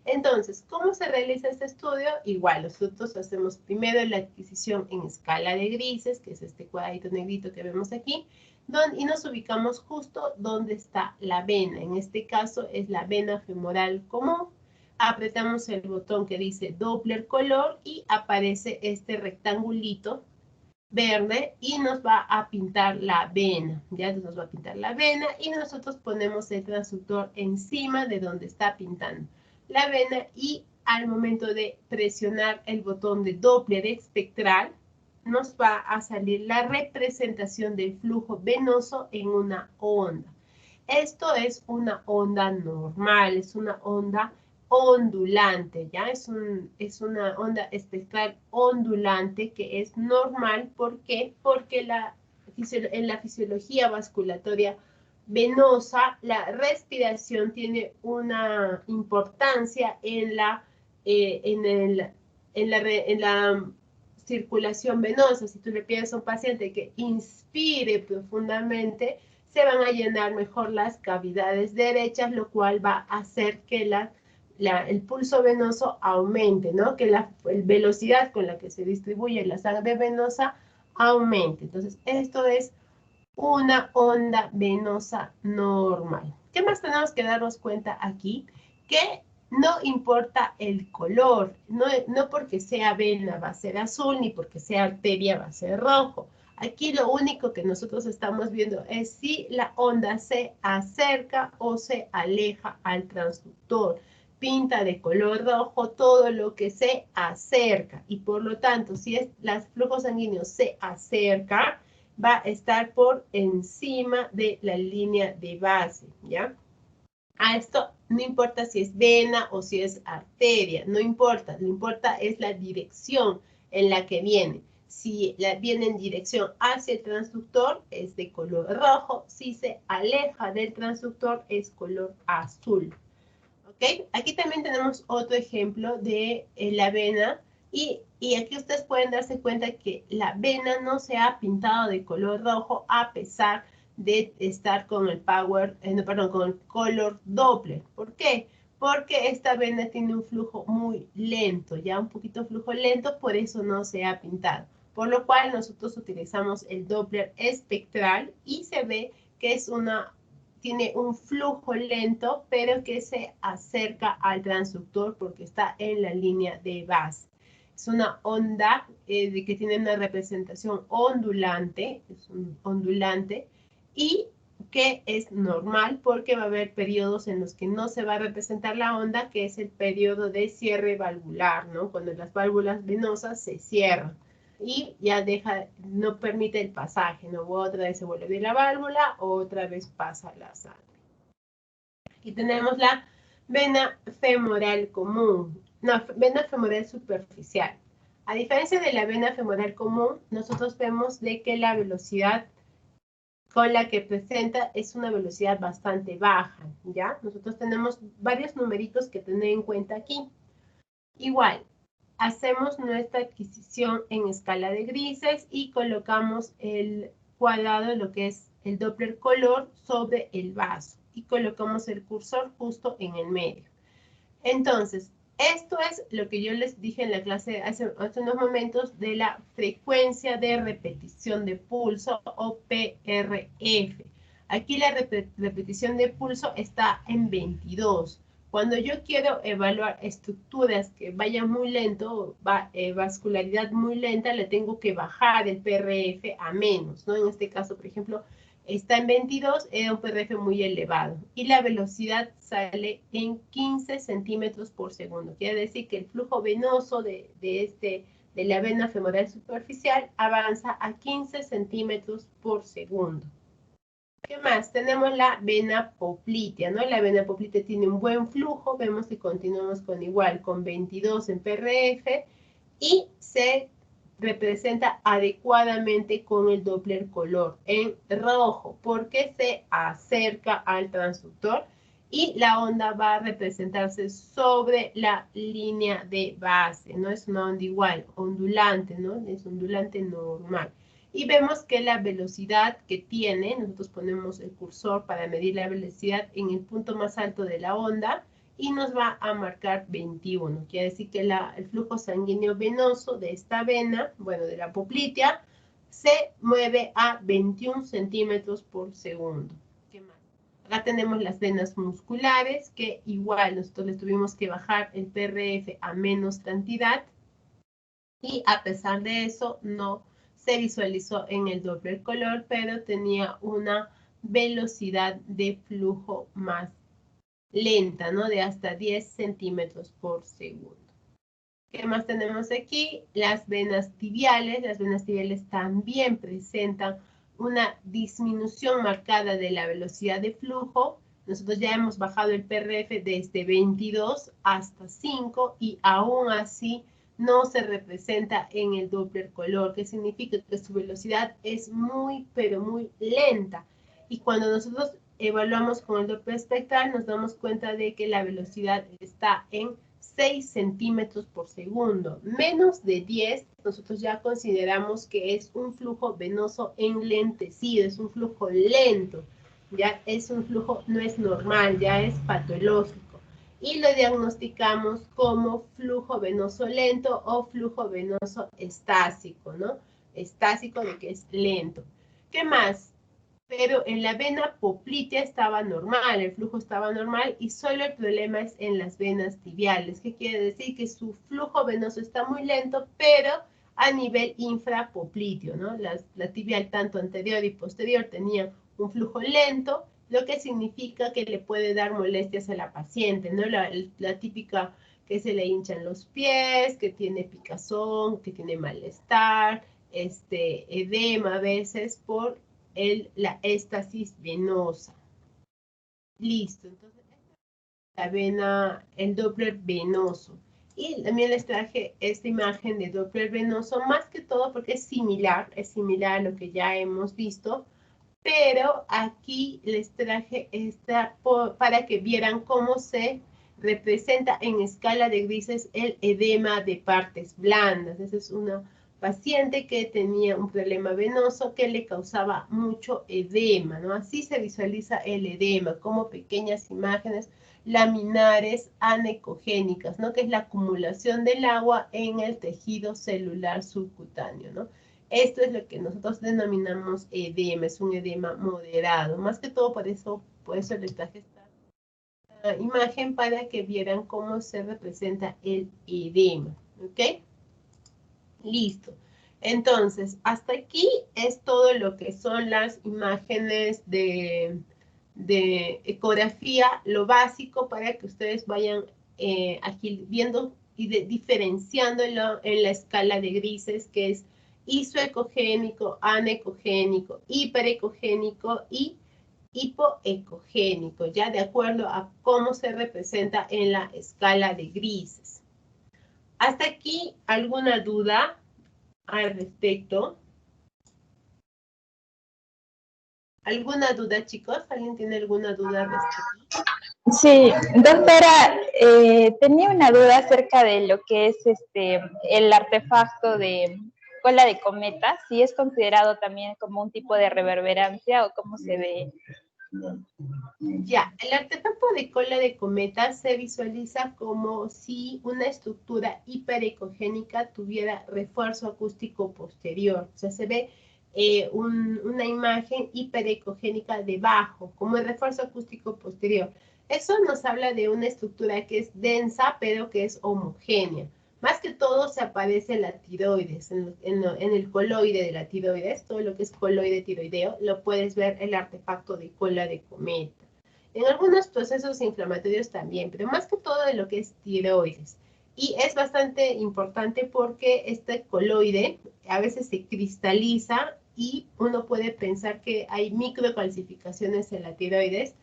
Entonces, ¿cómo se realiza este estudio? Igual, nosotros hacemos primero la adquisición en escala de grises, que es este cuadradito negrito que vemos aquí, y nos ubicamos justo donde está la vena. En este caso es la vena femoral común. Apretamos el botón que dice Doppler color y aparece este rectangulito verde y nos va a pintar la vena. Ya nos va a pintar la vena y nosotros ponemos el transductor encima de donde está pintando la vena y al momento de presionar el botón de Doppler espectral nos va a salir la representación del flujo venoso en una onda. Esto es una onda normal, es una onda ondulante, ¿ya? Es una onda espectral ondulante que es normal. ¿Por qué? Porque en la fisiología vasculatoria venosa, la respiración tiene una importancia en la circulación venosa. Si tú le pides a un paciente que inspire profundamente, se van a llenar mejor las cavidades derechas, lo cual va a hacer que el pulso venoso aumente, ¿no? Que la velocidad con la que se distribuye la sangre venosa aumente. Entonces, esto es una onda venosa normal. ¿Qué más tenemos que darnos cuenta aquí? Que no importa el color, no porque sea vena va a ser azul, ni porque sea arteria va a ser rojo. Aquí lo único que nosotros estamos viendo es si la onda se acerca o se aleja al transductor. pinta de color rojo todo lo que se acerca. Y por lo tanto, si el flujo sanguíneo se acerca, va a estar por encima de la línea de base, ¿ya? A esto no importa si es vena o si es arteria, no importa, lo que importa es la dirección en la que viene. Si viene en dirección hacia el transductor, es de color rojo. Si se aleja del transductor, es color azul. ¿Ok? Aquí también tenemos otro ejemplo de la vena. Y aquí ustedes pueden darse cuenta que la vena no se ha pintado de color rojo a pesar de estar con el con el color Doppler. ¿Por qué? Porque esta vena tiene un flujo muy lento, ya un poquito flujo lento, por eso no se ha pintado. Por lo cual nosotros utilizamos el Doppler espectral y se ve que tiene un flujo lento, pero que se acerca al transductor porque está en la línea de base. Es una onda que tiene una representación ondulante, es un ondulante, y que es normal porque va a haber periodos en los que no se va a representar la onda, que es el periodo de cierre valvular, ¿no? Cuando las válvulas venosas se cierran y ya no permite el pasaje, ¿no? Otra vez se vuelve a abrir la válvula, otra vez pasa la sangre. Aquí tenemos la vena femoral común, no, vena femoral superficial. A diferencia de la vena femoral común, nosotros vemos de que la velocidad con la que presenta es una velocidad bastante baja, ¿ya? Nosotros tenemos varios numeritos que tener en cuenta aquí. Igual, hacemos nuestra adquisición en escala de grises y colocamos el cuadrado, lo que es el Doppler color, sobre el vaso y colocamos el cursor justo en el medio. Entonces, esto es lo que yo les dije en la clase hace unos momentos de la frecuencia de repetición de pulso o PRF. Aquí la repetición de pulso está en 22. Cuando yo quiero evaluar estructuras que vayan muy lento, vascularidad muy lenta, le tengo que bajar el PRF a menos, ¿no? En este caso, por ejemplo, está en 22, era un PRF muy elevado. Y la velocidad sale en 15 centímetros por segundo. Quiere decir que el flujo venoso de la vena femoral superficial avanza a 15 centímetros por segundo. ¿Qué más? Tenemos la vena poplitea, ¿no? La vena poplitea tiene un buen flujo. Vemos que continuamos con 22 en PRF y se representa adecuadamente con el Doppler color en rojo porque se acerca al transductor y la onda va a representarse sobre la línea de base, no es una onda igual, ondulante, ¿no? Es ondulante normal. Y vemos que la velocidad que tiene, nosotros ponemos el cursor para medir la velocidad en el punto más alto de la onda, y nos va a marcar 21. Quiere decir que el flujo sanguíneo venoso de esta vena, bueno, de la poplitea, se mueve a 21 centímetros por segundo. ¿Qué más? Acá tenemos las venas musculares, que igual nosotros les tuvimos que bajar el PRF a menos cantidad, y a pesar de eso no se visualizó en el Doppler color, pero tenía una velocidad de flujo más lenta, ¿no? De hasta 10 centímetros por segundo. ¿Qué más tenemos aquí? Las venas tibiales. Las venas tibiales también presentan una disminución marcada de la velocidad de flujo. Nosotros ya hemos bajado el PRF desde 22 hasta 5 y aún así no se representa en el Doppler color, que significa que su velocidad es muy, pero muy lenta. Y cuando nosotros evaluamos con el Doppler espectral, nos damos cuenta de que la velocidad está en 6 centímetros por segundo. Menos de 10, nosotros ya consideramos que es un flujo venoso enlentecido, es un flujo lento, ya es un flujo, no es normal, ya es patológico. Y lo diagnosticamos como flujo venoso lento o flujo venoso estásico, ¿no? Estásico de que es lento. ¿Qué más? Pero en la vena poplitea estaba normal, el flujo estaba normal y solo el problema es en las venas tibiales. ¿Qué quiere decir? Que su flujo venoso está muy lento, pero a nivel infrapopliteo, ¿no? La tibial tanto anterior y posterior tenía un flujo lento lo que significa que le puede dar molestias a la paciente, ¿no? La típica que se le hinchan los pies, que tiene picazón, que tiene malestar, edema a veces por la éstasis venosa. Listo, entonces la vena, el Doppler venoso. Y también les traje esta imagen de Doppler venoso, más que todo porque es similar a lo que ya hemos visto, pero aquí les traje esta para que vieran cómo se representa en escala de grises el edema de partes blandas. Esa es una paciente que tenía un problema venoso que le causaba mucho edema, ¿no? Así se visualiza el edema, como pequeñas imágenes laminares anecogénicas, ¿no? Que es la acumulación del agua en el tejido celular subcutáneo, ¿no? Esto es lo que nosotros denominamos edema, es un edema moderado. Más que todo por eso les traje esta imagen para que vieran cómo se representa el edema, ¿ok? Listo. Entonces, hasta aquí es todo lo que son las imágenes de ecografía, lo básico para que ustedes vayan aquí viendo y diferenciándolo en la escala de grises, que es isoecogénico, anecogénico, hiperecogénico y hipoecogénico, ya de acuerdo a cómo se representa en la escala de grises. ¿Hasta aquí alguna duda al respecto? ¿Alguna duda, chicos? ¿Alguien tiene alguna duda al respecto? Sí, doctora, tenía una duda acerca de lo que es el artefacto de cola de cometa, si es considerado también como un tipo de reverberancia o cómo se ve. Ya, el artefacto de cola de cometa se visualiza como si una estructura hiperecogénica tuviera refuerzo acústico posterior. O sea, se ve una imagen hiperecogénica debajo, como el refuerzo acústico posterior. Eso nos habla de una estructura que es densa, pero que es homogénea. Más que todo se aparece en la tiroides, en el coloide de la tiroides, todo lo que es coloide tiroideo, lo puedes ver el artefacto de cola de cometa. En algunos procesos inflamatorios también, pero más que todo en lo que es tiroides. Y es bastante importante porque este coloide a veces se cristaliza y uno puede pensar que hay microcalcificaciones en la tiroides,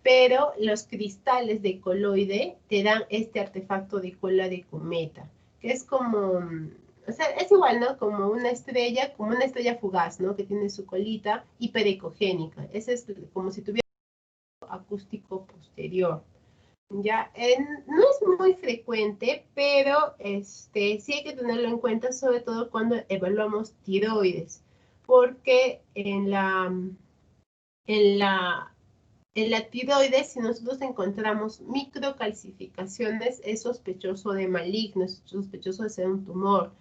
pero los cristales de coloide te dan este artefacto de cola de cometa, que es como, o sea, es igual, ¿no? Como una estrella fugaz, ¿no? Que tiene su colita hiperecogénica. Ese es como si tuviera acústico posterior. Ya, no es muy frecuente, pero sí hay que tenerlo en cuenta, sobre todo cuando evaluamos tiroides, porque en la tiroides, si nosotros encontramos microcalcificaciones, es sospechoso de maligno, es sospechoso de ser un tumor.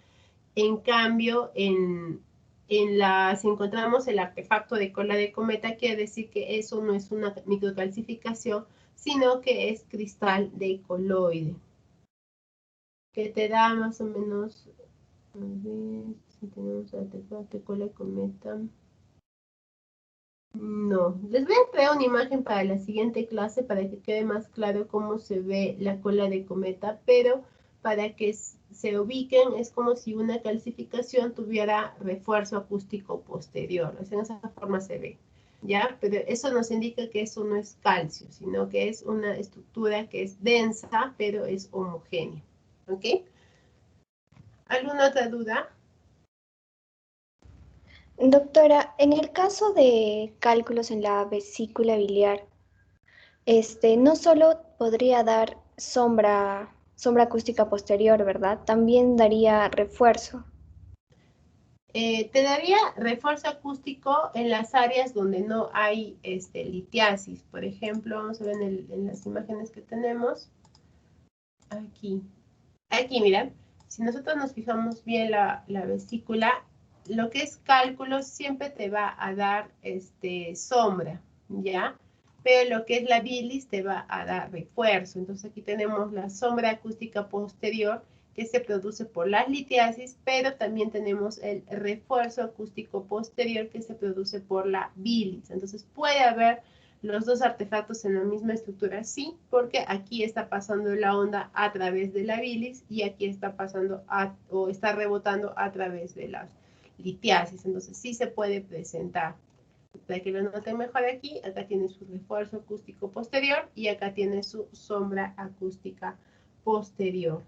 En cambio, si encontramos el artefacto de cola de cometa, quiere decir que eso no es una microcalcificación, sino que es cristal de coloide, que te da más o menos, a ver si tenemos artefacto de cola de cometa. No, les voy a traer una imagen para la siguiente clase para que quede más claro cómo se ve la cola de cometa, pero para que se ubiquen es como si una calcificación tuviera refuerzo acústico posterior, o sea, en esa forma se ve, ¿ya? Pero eso nos indica que eso no es calcio, sino que es una estructura que es densa, pero es homogénea, ¿ok? ¿Alguna otra duda? Doctora, en el caso de cálculos en la vesícula biliar, no solo podría dar sombra acústica posterior, ¿verdad? También daría refuerzo. Te daría refuerzo acústico en las áreas donde no hay litiasis. Por ejemplo, vamos a ver en las imágenes que tenemos. Aquí. Aquí, miren. Si nosotros nos fijamos bien la vesícula, lo que es cálculo siempre te va a dar sombra, ¿ya? Pero lo que es la bilis te va a dar refuerzo. Entonces aquí tenemos la sombra acústica posterior que se produce por las litiasis, pero también tenemos el refuerzo acústico posterior que se produce por la bilis. Entonces puede haber los dos artefactos en la misma estructura? Sí, porque aquí está pasando la onda a través de la bilis y aquí está pasando o está rebotando a través de las litiasis. Entonces sí se puede presentar. Para que lo noten mejor aquí, acá tiene su refuerzo acústico posterior y acá tiene su sombra acústica posterior.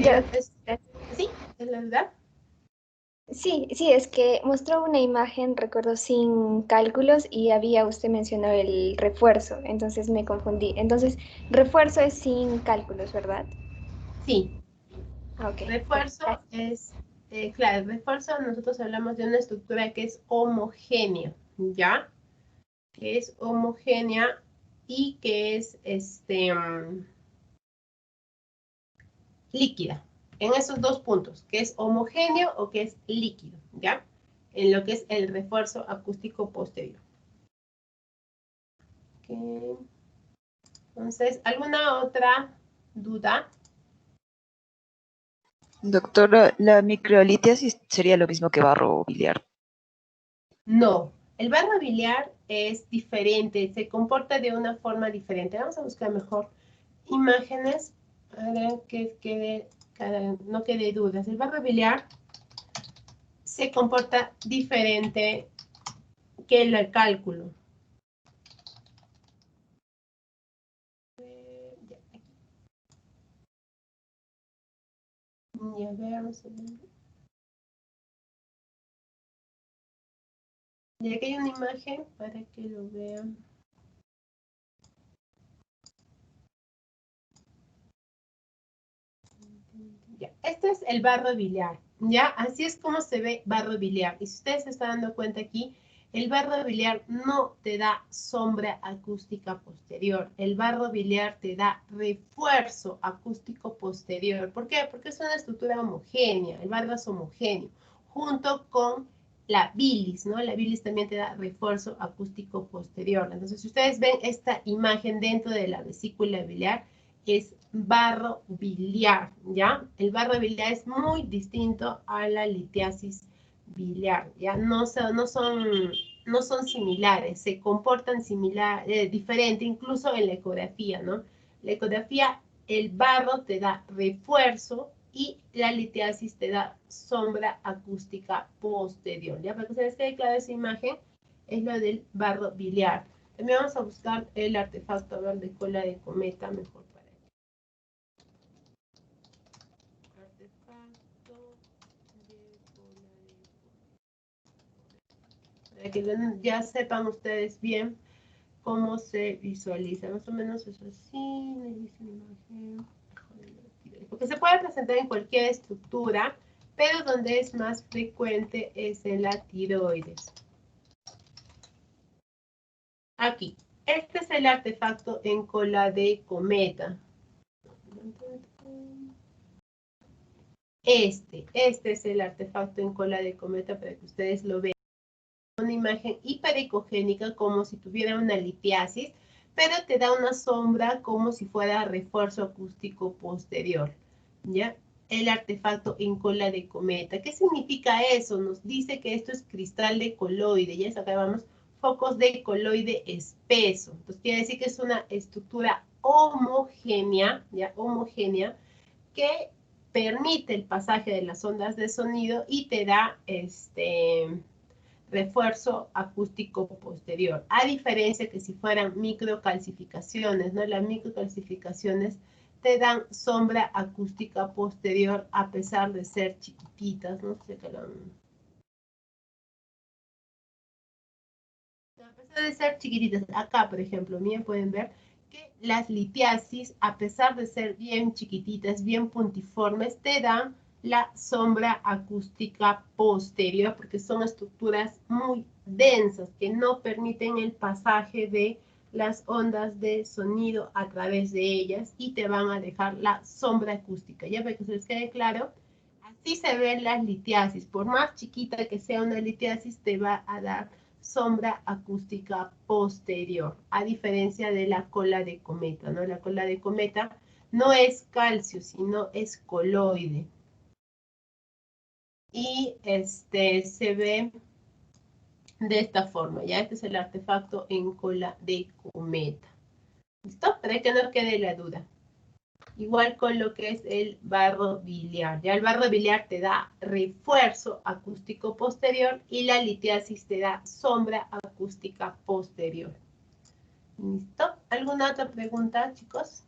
Ya, ¿Sí? ¿Es la verdad? sí, sí, es que mostró una imagen, recuerdo, sin cálculos y había usted mencionado el refuerzo, entonces me confundí. Entonces, refuerzo es sin cálculos, ¿verdad? Sí. Ah, ok, ya, Refuerzo gracias. es, claro, el refuerzo nosotros hablamos de una estructura que es homogénea, ¿ya? Que es homogénea y que es líquida. En esos dos puntos, que es homogéneo o que es líquido, ¿ya? En lo que es el refuerzo acústico posterior. Okay. Entonces, ¿alguna otra duda? Doctora, ¿la microlitiasis sería lo mismo que barro biliar? No, el barro biliar es diferente, se comporta de una forma diferente. Vamos a buscar mejor imágenes para que no quede dudas. El barro biliar se comporta diferente que el cálculo. Ya veamos. Y aquí hay una imagen para que lo vean. Ya, este es el barro biliar, ¿ya? Así es como se ve barro biliar. Y si ustedes se están dando cuenta aquí, el barro biliar no te da sombra acústica posterior. El barro biliar te da refuerzo acústico posterior. ¿Por qué? Porque es una estructura homogénea. El barro es homogéneo. Junto con la bilis, ¿no? La bilis también te da refuerzo acústico posterior. Entonces, si ustedes ven esta imagen dentro de la vesícula biliar, es barro biliar, ¿ya? El barro biliar es muy distinto a la litiasis biliar, ¿ya? No son similares, se comportan diferente, incluso en la ecografía, ¿no? La ecografía, el barro te da refuerzo y la litiasis te da sombra acústica posterior, ¿ya? Para que ustedes quede clara esa imagen, es la del barro biliar. También vamos a buscar el artefacto de cola de cometa, mejor para que ya sepan ustedes bien cómo se visualiza. Más o menos es así. Porque se puede presentar en cualquier estructura, pero donde es más frecuente es en la tiroides. Aquí. Este es el artefacto en cola de cometa. Este es el artefacto en cola de cometa para que ustedes lo vean. Una imagen hiperecogénica como si tuviera una litiasis, pero te da una sombra como si fuera refuerzo acústico posterior, ¿ya? El artefacto en cola de cometa. ¿Qué significa eso? Nos dice que esto es cristal de coloide, ya sacábamos focos de coloide espeso. Entonces quiere decir que es una estructura homogénea, ¿ya? Homogénea, que permite el pasaje de las ondas de sonido y te da refuerzo acústico posterior, a diferencia que si fueran microcalcificaciones, ¿no? Las microcalcificaciones te dan sombra acústica posterior a pesar de ser chiquititas, no sé qué a pesar de ser chiquititas, acá por ejemplo, miren, pueden ver que las litiasis, a pesar de ser bien chiquititas, bien puntiformes, te dan la sombra acústica posterior, porque son estructuras muy densas que no permiten el pasaje de las ondas de sonido a través de ellas y te van a dejar la sombra acústica. Ya para que se les quede claro, así se ven las litiasis. Por más chiquita que sea una litiasis, te va a dar sombra acústica posterior, a diferencia de la cola de cometa, ¿no? La cola de cometa no es calcio, sino es coloide. Y se ve de esta forma. Ya este es el artefacto en cola de cometa. ¿Listo? Para que no quede la duda. Igual con lo que es el barro biliar. Ya el barro biliar te da refuerzo acústico posterior y la litiasis te da sombra acústica posterior. ¿Listo? ¿Alguna otra pregunta, chicos?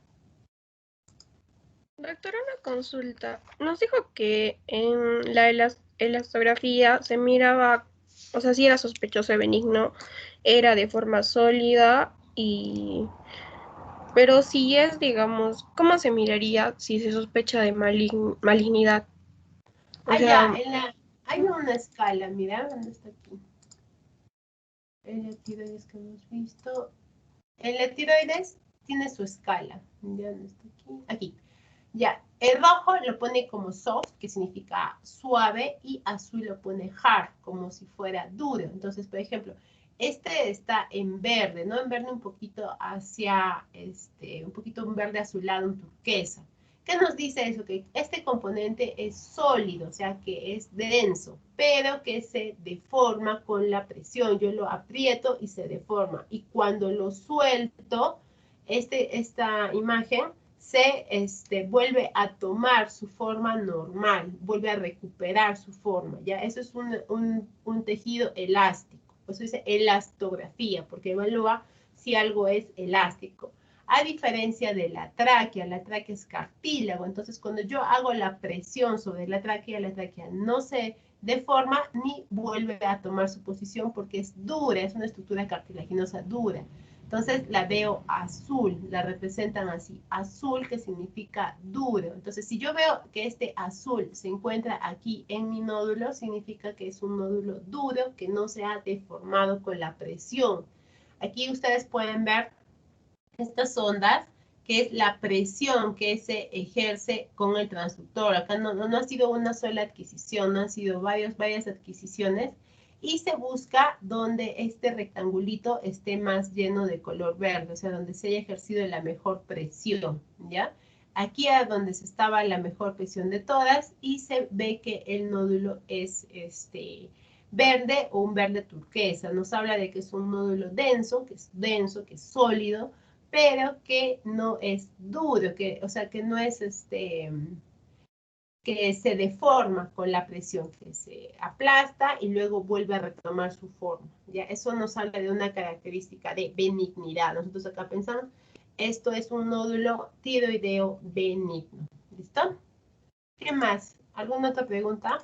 Doctora, una consulta. Nos dijo que en la elastografía se miraba, o sea, si era sospechoso de benigno, era de forma sólida pero si es, digamos, ¿cómo se miraría si se sospecha de malignidad? O Allá, sea, hay una escala, mira, ¿dónde está aquí? En la tiroides que hemos visto. En la tiroides tiene su escala. ¿Ya dónde está aquí? Aquí. Ya, el rojo lo pone como soft, que significa suave, y azul lo pone hard, como si fuera duro. Entonces, por ejemplo, este está en verde, ¿no? En verde un poquito hacia, un poquito un verde azulado, un turquesa. ¿Qué nos dice eso? Que este componente es sólido, o sea, que es denso, pero que se deforma con la presión. Yo lo aprieto y se deforma. Y cuando lo suelto, esta imagen se vuelve a tomar su forma normal, vuelve a recuperar su forma, ¿ya? Eso es un tejido elástico, por eso dice elastografía, porque evalúa si algo es elástico. A diferencia de la tráquea es cartílago, entonces cuando yo hago la presión sobre la tráquea no se deforma ni vuelve a tomar su posición porque es dura, es una estructura cartilaginosa dura. Entonces la veo azul, la representan así, azul que significa duro. Entonces si yo veo que este azul se encuentra aquí en mi nódulo, significa que es un nódulo duro que no se ha deformado con la presión. Aquí ustedes pueden ver estas ondas, que es la presión que se ejerce con el transductor. Acá no ha sido una sola adquisición, no han sido varias adquisiciones, y se busca donde este rectangulito esté más lleno de color verde, o sea, donde se haya ejercido la mejor presión, ¿ya? Aquí es donde se estaba la mejor presión de todas, y se ve que el nódulo es verde o un verde turquesa. Nos habla de que es un nódulo denso, que es sólido, pero que no es duro, o sea, que no es que se deforma con la presión, que se aplasta y luego vuelve a retomar su forma. ¿Ya? Eso nos habla de una característica de benignidad. Nosotros acá pensamos, esto es un nódulo tiroideo benigno. ¿Listo? ¿Qué más? ¿Alguna otra pregunta?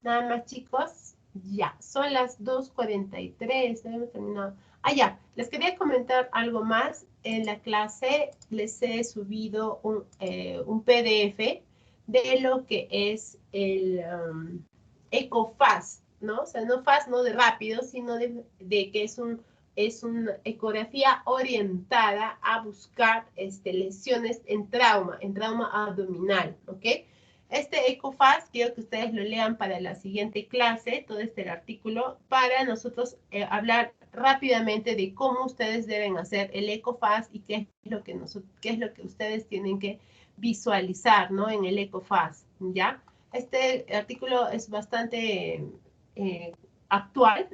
Nada más, chicos. Ya, son las 2:43, hemos terminado. Ah, ya, les quería comentar algo más. En la clase les he subido un PDF de lo que es el EcoFast, ¿no? O sea, no fast, no de rápido, sino de que es una ecografía orientada a buscar lesiones en trauma abdominal, ¿ok? Este EcoFast, quiero que ustedes lo lean para la siguiente clase, todo este artículo, para nosotros hablar rápidamente de cómo ustedes deben hacer el EcoFast y qué es lo que ustedes tienen que visualizar, ¿no? En el EcoFast, ¿ya? Este artículo es bastante actual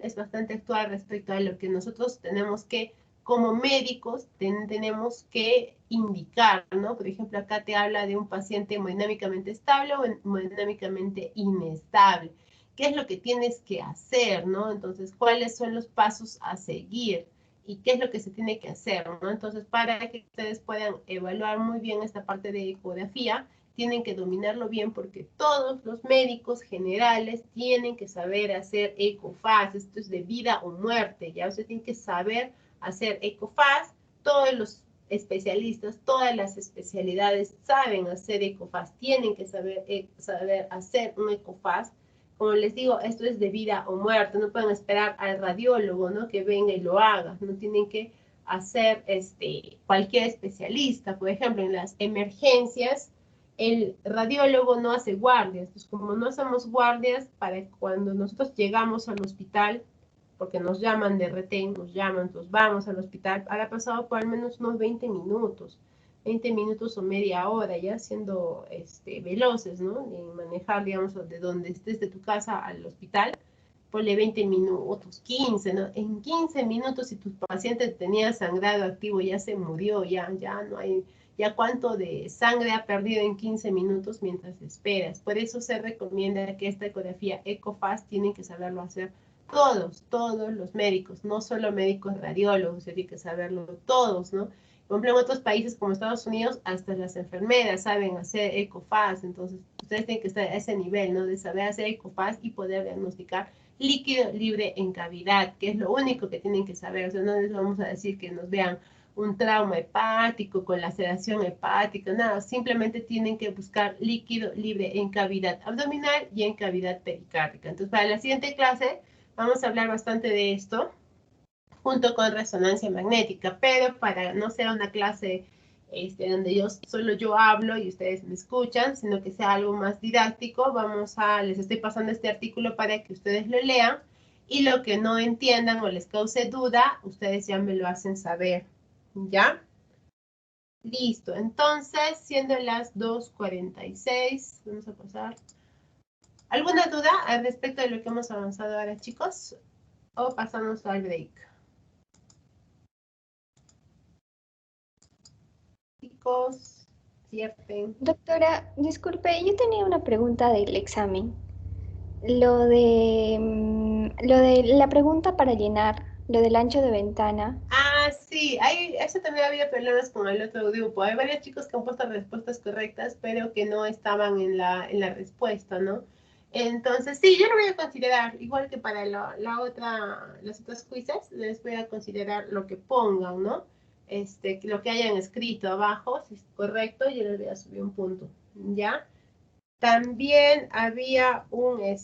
respecto a lo que nosotros tenemos que como médicos tenemos que indicar, ¿no? Por ejemplo, acá te habla de un paciente hemodinámicamente estable o hemodinámicamente inestable. ¿Qué es lo que tienes que hacer, ¿no? Entonces, ¿cuáles son los pasos a seguir? ¿Y qué es lo que se tiene que hacer, ¿no? Entonces, para que ustedes puedan evaluar muy bien esta parte de ecografía, tienen que dominarlo bien porque todos los médicos generales tienen que saber hacer EcoFast. Esto es de vida o muerte, ¿ya? Ustedes tienen que saber hacer EcoFast. Todos los especialistas, todas las especialidades saben hacer EcoFast, tienen que saber hacer un EcoFast. Como les digo, esto es de vida o muerte, no pueden esperar al radiólogo, ¿no? Que venga y lo haga, no tienen que hacer cualquier especialista. Por ejemplo, en las emergencias, el radiólogo no hace guardias, pues como no hacemos guardias para cuando nosotros llegamos al hospital, porque nos llaman de retén, nos llaman, entonces vamos al hospital, habrá pasado por al menos unos 20 minutos. 20 minutos o media hora, ya siendo veloces, ¿no? En manejar, digamos, de donde estés de tu casa al hospital, ponle 20 minutos, 15, ¿no? En 15 minutos, si tu paciente tenía sangrado activo, ya se murió, ya no hay, ya cuánto de sangre ha perdido en 15 minutos mientras esperas. Por eso se recomienda que esta ecografía EcoFast tienen que saberlo hacer todos los médicos, no solo médicos radiólogos, tienen que saberlo todos, ¿no? Por ejemplo, en otros países como Estados Unidos, hasta las enfermeras saben hacer EcoFast, entonces ustedes tienen que estar a ese nivel, ¿no? De saber hacer EcoFast y poder diagnosticar líquido libre en cavidad, que es lo único que tienen que saber. O sea, no les vamos a decir que nos vean un trauma hepático con laceración hepática, nada, simplemente tienen que buscar líquido libre en cavidad abdominal y en cavidad pericárdica. Entonces, para la siguiente clase vamos a hablar bastante de esto, junto con resonancia magnética, pero para no ser una clase donde solo yo hablo y ustedes me escuchan, sino que sea algo más didáctico, les estoy pasando este artículo para que ustedes lo lean y lo que no entiendan o les cause duda, ustedes ya me lo hacen saber, ¿ya? Listo, entonces, siendo las 2:46, vamos a pasar. ¿Alguna duda al respecto de lo que hemos avanzado ahora, chicos? ¿O pasamos al break? Chicos, cierten. Doctora, disculpe, yo tenía una pregunta del examen. Lo de la pregunta para llenar, lo del ancho de ventana. Ah, sí, eso también había problemas con el otro grupo. Hay varios chicos que han puesto respuestas correctas, pero que no estaban en la respuesta, ¿no? Entonces, sí, yo lo voy a considerar, igual que para las otras quizzes, les voy a considerar lo que pongan, ¿no? Lo que hayan escrito abajo, si es correcto, yo les voy a subir un punto, ¿ya? También había una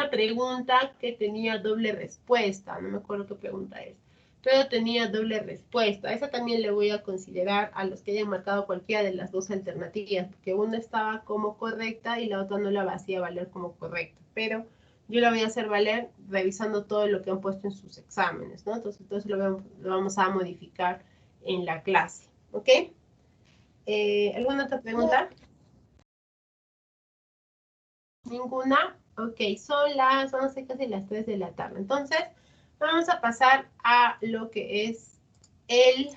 pregunta que tenía doble respuesta, no me acuerdo qué pregunta es, pero tenía doble respuesta. Esa también le voy a considerar a los que hayan marcado cualquiera de las dos alternativas, porque una estaba como correcta y la otra no la hacía valer como correcta, pero yo la voy a hacer valer revisando todo lo que han puesto en sus exámenes, ¿no? Entonces lo vamos a modificar en la clase, ¿ok? ¿Alguna otra pregunta? ¿Ninguna? Ok, van a ser casi las 3 de la tarde. Entonces, vamos a pasar a lo que es el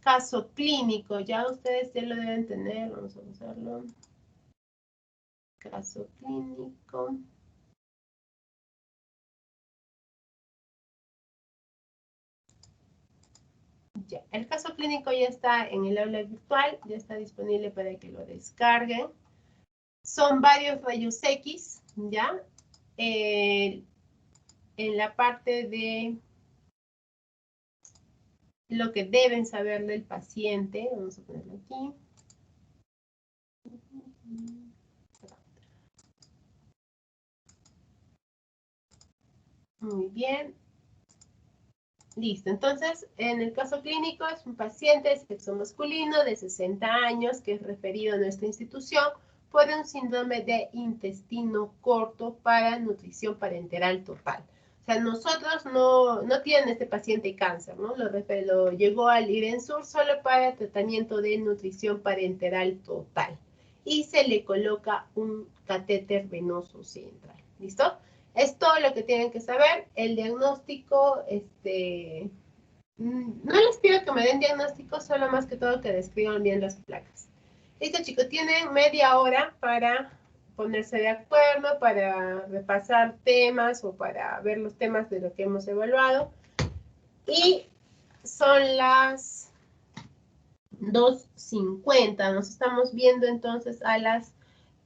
caso clínico. Ya ustedes ya lo deben tener. Vamos a usarlo. Caso clínico. Ya, el caso clínico ya está en el aula virtual, ya está disponible para que lo descarguen. Son varios rayos X, ¿ya? En la parte de lo que deben saber del paciente, vamos a ponerlo aquí. Muy bien. Listo. Entonces, en el caso clínico es un paciente de sexo masculino de 60 años que es referido a nuestra institución por un síndrome de intestino corto para nutrición parenteral total. O sea, nosotros no tienen este paciente cáncer, ¿no? Lo llegó al IRENSUR solo para tratamiento de nutrición parenteral total. Y se le coloca un catéter venoso central. ¿Listo? Es todo lo que tienen que saber. El diagnóstico, no les pido que me den diagnóstico, solo más que todo que describan bien las placas. Listo, chicos, tienen media hora para ponerse de acuerdo, para repasar temas o para ver los temas de lo que hemos evaluado. Y son las 2:50. Nos estamos viendo entonces a las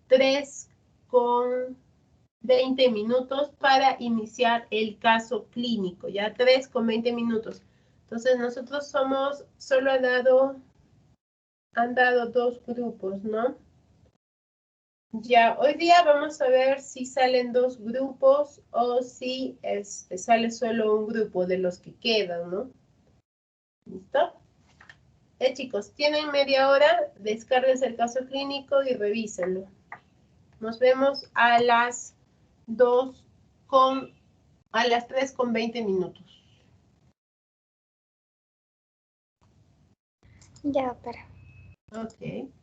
3:20 minutos para iniciar el caso clínico, ya 3:20 minutos. Entonces nosotros solo han dado 2 grupos, ¿no? Ya, hoy día vamos a ver si salen 2 grupos o si sale solo un grupo de los que quedan, ¿no? ¿Listo? Chicos, tienen media hora, descárguense el caso clínico y revísenlo. Nos vemos a las 3:20 minutos. Ya, para. Ok.